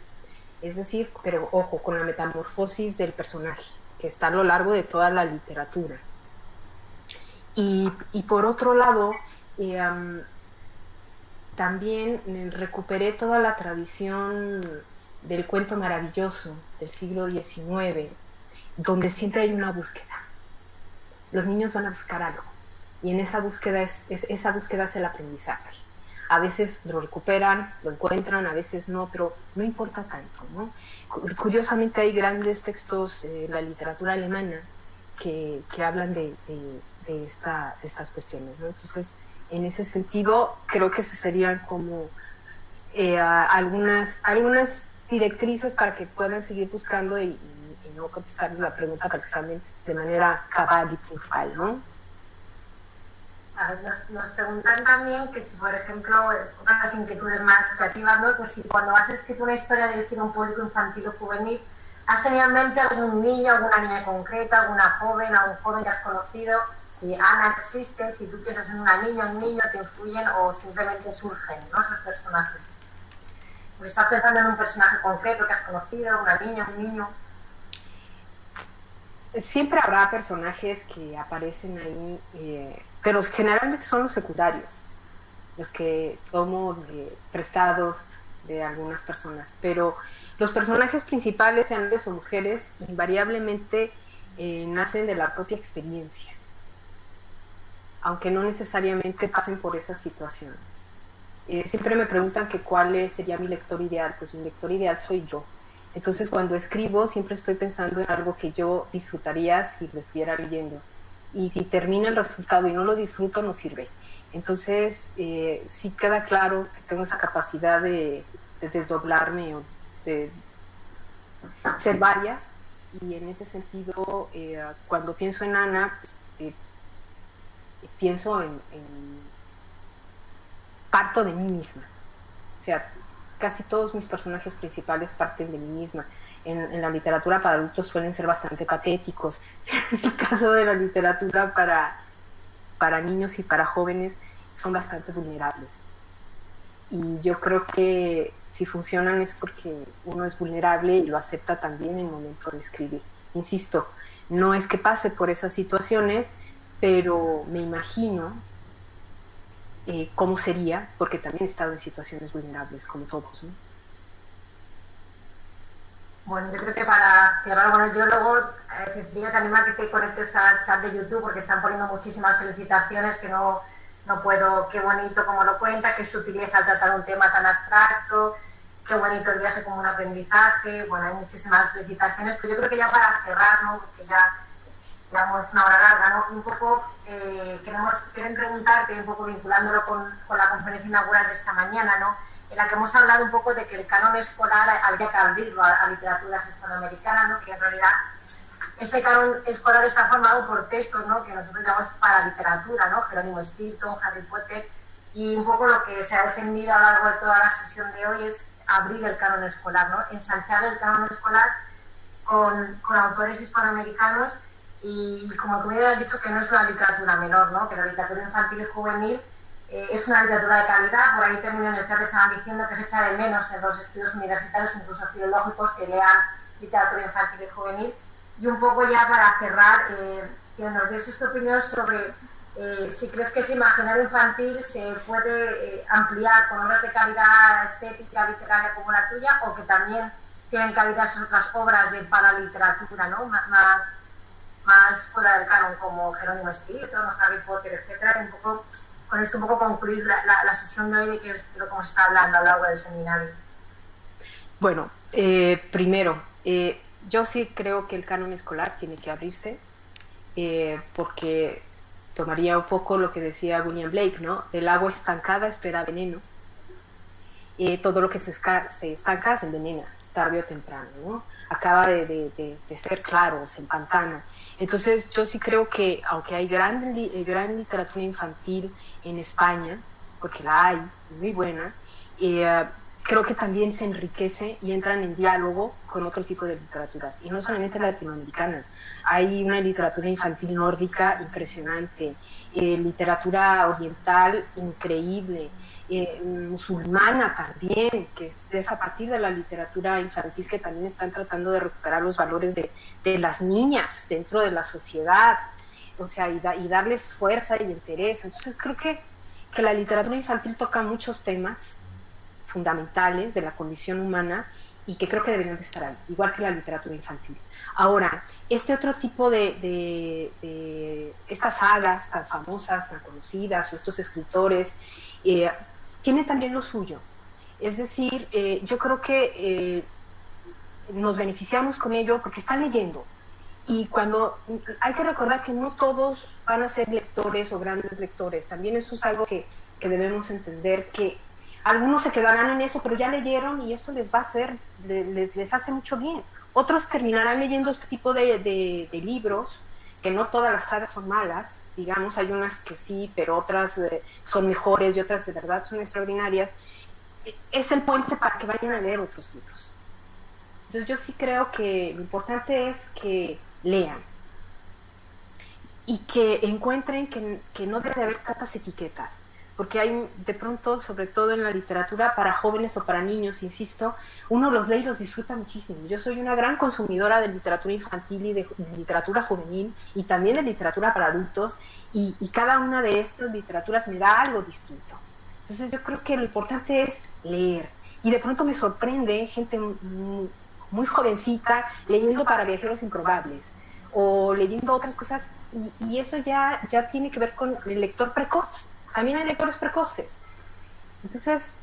Es decir, pero ojo, con la metamorfosis del personaje, que está a lo largo de toda la literatura. Y por otro lado, también recuperé toda la tradición del cuento maravilloso del siglo XIX, donde siempre hay una búsqueda. Los niños van a buscar algo, y en esa búsqueda esa búsqueda es el aprendizaje. A veces lo recuperan, lo encuentran, a veces no, pero no importa tanto, ¿no? Curiosamente hay grandes textos en la literatura alemana que hablan de estas cuestiones, ¿no? Entonces, en ese sentido, creo que se serían como algunas directrices para que puedan seguir buscando y no contestar la pregunta para el examen de manera cabal y puntual, ¿no? A ver, nos preguntan también que si, por ejemplo, es una de las inquietudes más creativas, ¿no? Que si cuando has escrito una historia dirigida a un público infantil o juvenil, ¿has tenido en mente algún niño, alguna niña concreta, alguna joven, algún joven que has conocido? Si Ana existe, si tú piensas en una niña, un niño, te influyen o simplemente surgen, ¿no? Esos personajes. Pues estás pensando en un personaje concreto que has conocido, una niña, un niño. Siempre habrá personajes que aparecen ahí, pero generalmente son los secundarios, los que tomo prestados de algunas personas. Pero los personajes principales, sean hombres o mujeres, invariablemente nacen de la propia experiencia, aunque no necesariamente pasen por esas situaciones. Siempre me preguntan que cuál sería mi lector ideal. Pues mi lector ideal soy yo. Entonces cuando escribo siempre estoy pensando en algo que yo disfrutaría si lo estuviera leyendo. Y si termina el resultado y no lo disfruto, no sirve. Entonces sí queda claro que tengo esa capacidad de desdoblarme o de ser varias. Y en ese sentido, cuando pienso en Ana, pienso parto de mí misma. O sea, casi todos mis personajes principales parten de mí misma. En la literatura para adultos suelen ser bastante patéticos. En el caso de la literatura para niños y para jóvenes son bastante vulnerables. Y yo creo que si funcionan es porque uno es vulnerable y lo acepta también en el momento de escribir. Insisto, no es que pase por esas situaciones, pero me imagino cómo sería, porque también he estado en situaciones vulnerables, como todos, ¿no? Bueno, yo creo que para cerrar, bueno, yo luego Cecilia te animo a que te conectes al chat de YouTube porque están poniendo muchísimas felicitaciones que no puedo, qué bonito como lo cuenta, qué sutileza al tratar un tema tan abstracto, qué bonito el viaje como un aprendizaje, bueno, hay muchísimas felicitaciones, pero yo creo que ya para cerrar, ¿no? Porque ya llevamos una hora larga, ¿no? Y un poco quieren preguntarte, un poco vinculándolo con la conferencia inaugural de esta mañana, ¿no? En la que hemos hablado un poco de que el canon escolar habría que abrirlo a literaturas hispanoamericanas, ¿no? Que en realidad ese canon escolar está formado por textos, ¿no? Que nosotros llamamos para literatura, ¿no? Jerónimo Stilton, Harry Potter, y un poco lo que se ha defendido a lo largo de toda la sesión de hoy es abrir el canon escolar, ¿no? Ensanchar el canon escolar con autores hispanoamericanos y como tú me habías dicho que no es una literatura menor, ¿no? Que la literatura infantil y juvenil es una literatura de calidad. Por ahí también en el chat estaban diciendo que se echa de menos en los estudios universitarios, incluso filológicos, que lean literatura infantil y juvenil. Y un poco ya para cerrar, que nos des tu opinión sobre si crees que ese imaginario infantil se puede ampliar con obras de calidad estética, literaria como la tuya, o que también tienen cabida en otras obras de paraliteratura, ¿no? Más fuera del canon, como Jerónimo Stilton, Harry Potter, etcétera. Un poco con esto un poco concluir la sesión de hoy de que es de lo que hemos estado hablando a lo largo del seminario. Bueno, primero, yo sí creo que el canon escolar tiene que abrirse, porque tomaría un poco lo que decía William Blake, ¿no? Del agua estancada espera veneno. Todo lo que se estanca se envenena, tarde o temprano, ¿no? Acaba de ser claro, se empantana. Entonces yo sí creo que, aunque hay gran literatura infantil en España, porque la hay, muy buena, creo que también se enriquece y entran en diálogo con otro tipo de literaturas, y no solamente latinoamericana. Hay una literatura infantil nórdica impresionante, literatura oriental increíble, musulmana también, que es a partir de la literatura infantil que también están tratando de recuperar los valores de las niñas dentro de la sociedad, o sea, y darles fuerza y interés. Entonces creo que la literatura infantil toca muchos temas fundamentales de la condición humana y que creo que deberían de estar ahí, igual que la literatura infantil. Ahora, este otro tipo de estas sagas tan famosas, tan conocidas, o estos escritores, tiene también lo suyo. Es decir, yo creo que nos beneficiamos con ello porque están leyendo. Y cuando hay que recordar que no todos van a ser lectores o grandes lectores. También eso es algo que debemos entender, que algunos se quedarán en eso, pero ya leyeron y esto les va a hacer, les hace mucho bien. Otros terminarán leyendo este tipo de libros, que no todas las sagas son malas, digamos, hay unas que sí, pero otras son mejores y otras de verdad son extraordinarias. Es el puente para que vayan a leer otros libros. Entonces yo sí creo que lo importante es que lean y que encuentren que no debe haber tantas etiquetas, porque hay de pronto, sobre todo en la literatura para jóvenes o para niños, insisto, uno los lee y los disfruta muchísimo. Yo soy una gran consumidora de literatura infantil y de literatura juvenil y también de literatura para adultos, y cada una de estas literaturas me da algo distinto. Entonces yo creo que lo importante es leer, y de pronto me sorprende gente muy jovencita leyendo para viajeros improbables o leyendo otras cosas, y eso ya tiene que ver con el lector precoz. También hay lectores precoces. Entonces,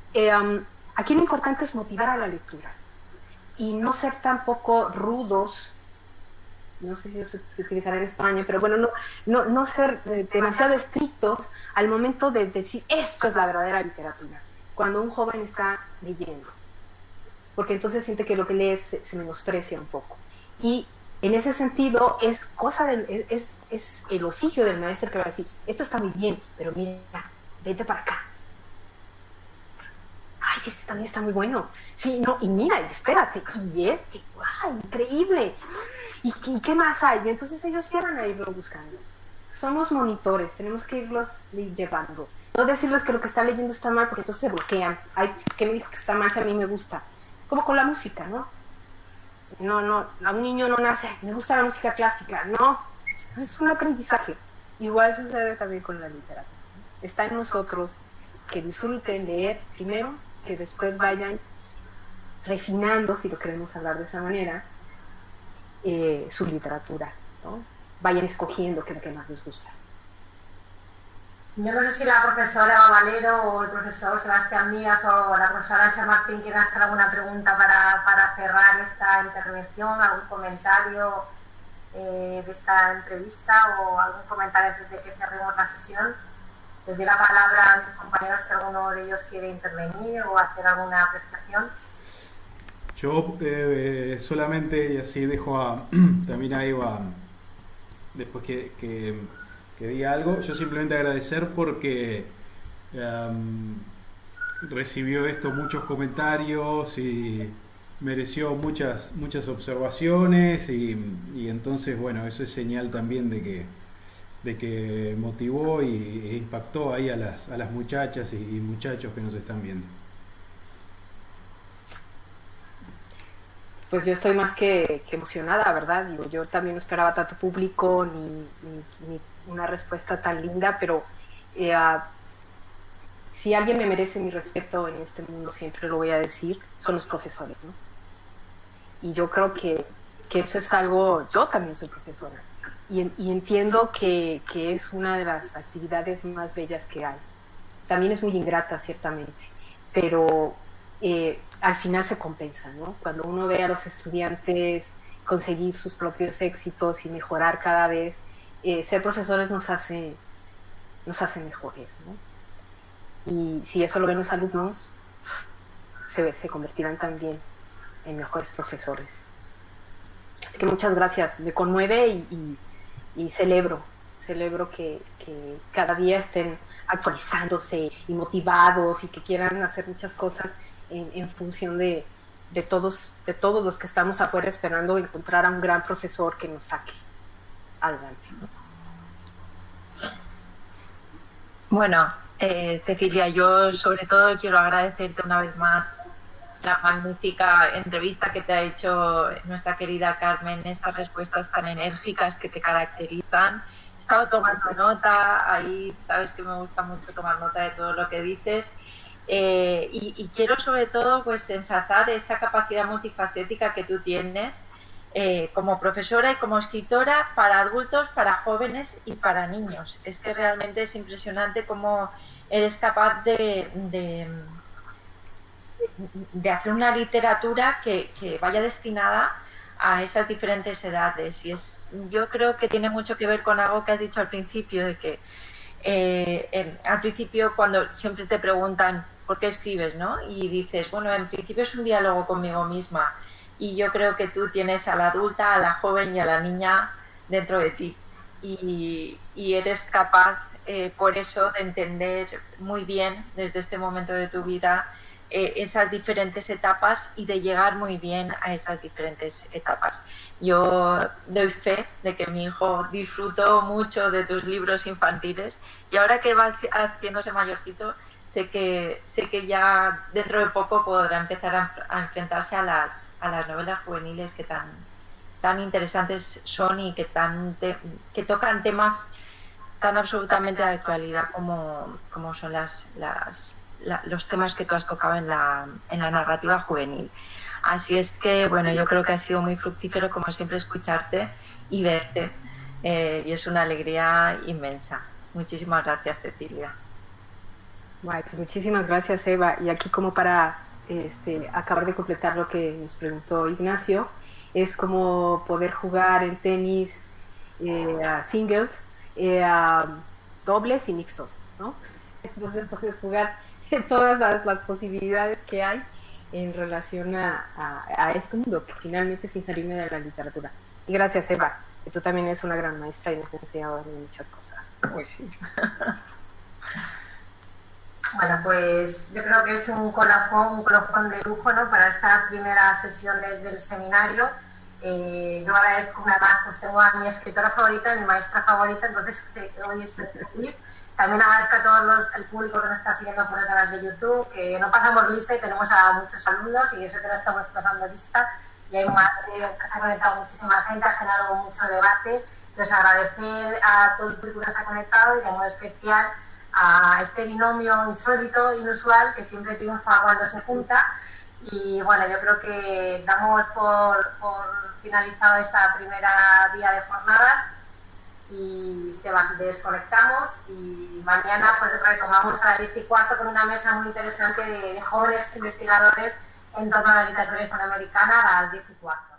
aquí lo importante es motivar a la lectura y no ser tampoco rudos, no sé si eso se utilizará en España, pero bueno, no ser demasiado estrictos al momento de decir esto es la verdadera literatura, cuando un joven está leyendo, porque entonces siente que lo que lee se menosprecia un poco. Y en ese sentido es el oficio del maestro que va a decir, esto está muy bien, pero mira, vete para acá. sí, este también está muy bueno. Sí, no, y mira, y espérate, y este, ¡guau! Increíble. ¿Y qué más hay? Y entonces ellos llevan a irlo buscando. Somos monitores, tenemos que irlos llevando. No decirles que lo que está leyendo está mal, porque entonces se bloquean. Ay, ¿qué me dijo que está mal si a mí me gusta? Como con la música, ¿no? No, a un niño no nace, me gusta la música clásica, no. Es un aprendizaje. Igual sucede también con la literatura. Está en nosotros que disfruten leer primero, que después vayan refinando, si lo queremos hablar de esa manera, su literatura, ¿no? Vayan escogiendo qué es lo que más les gusta. Yo no sé si la profesora Valero o el profesor Sebastián Mías o la profesora Arancha Martín quieren hacer alguna pregunta para cerrar esta intervención, algún comentario de esta entrevista o algún comentario antes de que cerremos la sesión. Les doy la palabra a mis compañeros si alguno de ellos quiere intervenir o hacer alguna apreciación. Yo solamente, y así dejo también a Eva después que diga algo, yo simplemente agradecer porque recibió esto muchos comentarios y mereció muchas observaciones y entonces, bueno, eso es señal también de que motivó e impactó ahí a las muchachas y muchachos que nos están viendo. Pues yo estoy más que emocionada, ¿verdad? Digo, yo también no esperaba tanto público ni una respuesta tan linda, pero si alguien me merece mi respeto en este mundo, siempre lo voy a decir, son los profesores, ¿no? Y yo creo que eso es algo, yo también soy profesora, y entiendo que es una de las actividades más bellas que hay. También es muy ingrata, ciertamente, pero al final se compensa, ¿no? Cuando uno ve a los estudiantes conseguir sus propios éxitos y mejorar cada vez, ser profesores nos hace mejores, ¿no? Y si eso lo ven los alumnos, se convertirán también en mejores profesores. Así que muchas gracias, me conmueve y celebro que cada día estén actualizándose y motivados y que quieran hacer muchas cosas en función de todos los que estamos afuera esperando encontrar a un gran profesor que nos saque adelante. Bueno, Cecilia, yo sobre todo quiero agradecerte una vez más la magnífica entrevista que te ha hecho nuestra querida Carmen, esas respuestas tan enérgicas que te caracterizan. He estado tomando nota, ahí sabes que me gusta mucho tomar nota de todo lo que dices. Y quiero sobre todo pues ensalzar esa capacidad multifacética que tú tienes como profesora y como escritora para adultos, para jóvenes y para niños. Es que realmente es impresionante cómo eres capaz de hacer una literatura que vaya destinada a esas diferentes edades. Y yo creo que tiene mucho que ver con algo que has dicho al principio, de que al principio cuando siempre te preguntan ¿por qué escribes?, ¿no? Y dices, bueno, en principio es un diálogo conmigo misma, y yo creo que tú tienes a la adulta, a la joven y a la niña dentro de ti, y eres capaz por eso de entender muy bien desde este momento de tu vida esas diferentes etapas y de llegar muy bien a esas diferentes etapas. Yo doy fe de que mi hijo disfrutó mucho de tus libros infantiles, y ahora que va haciéndose mayorcito, sé que ya dentro de poco podrá empezar a enfrentarse a las novelas juveniles que tan interesantes son y que tocan temas tan absolutamente de actualidad como son los temas que tú has tocado en la narrativa juvenil. Así es que, bueno, yo creo que ha sido muy fructífero, como siempre, escucharte y verte. Y es una alegría inmensa. Muchísimas gracias, Cecilia. Bueno, pues muchísimas gracias, Eva. Y aquí, como para acabar de completar lo que nos preguntó Ignacio, es como poder jugar en tenis singles, dobles y mixtos, ¿no? Entonces puedes jugar en todas las posibilidades que hay en relación a este mundo, que finalmente sin salirme de la literatura. Y gracias, Eva, que tú también eres una gran maestra y nos has enseñado muchas cosas. Pues sí. Bueno, pues yo creo que es un colofón de lujo, ¿no? Para esta primera sesión del seminario. Yo agradezco una más, pues tengo a mi escritora favorita, mi maestra favorita, entonces hoy estoy aquí. También agradezco a todo el público que nos está siguiendo por el canal de YouTube, que no pasamos lista y tenemos a muchos alumnos y eso que no estamos pasando lista. Y hay más, se ha conectado muchísima gente, ha generado mucho debate. Entonces agradecer a todo el público que se ha conectado y de modo especial a este binomio insólito, inusual, que siempre triunfa cuando se junta. Y bueno, yo creo que damos por finalizado esta primera día de jornada y desconectamos y mañana pues retomamos a las 10:15 con una mesa muy interesante de jóvenes investigadores en torno a la literatura hispanoamericana a las 10:15.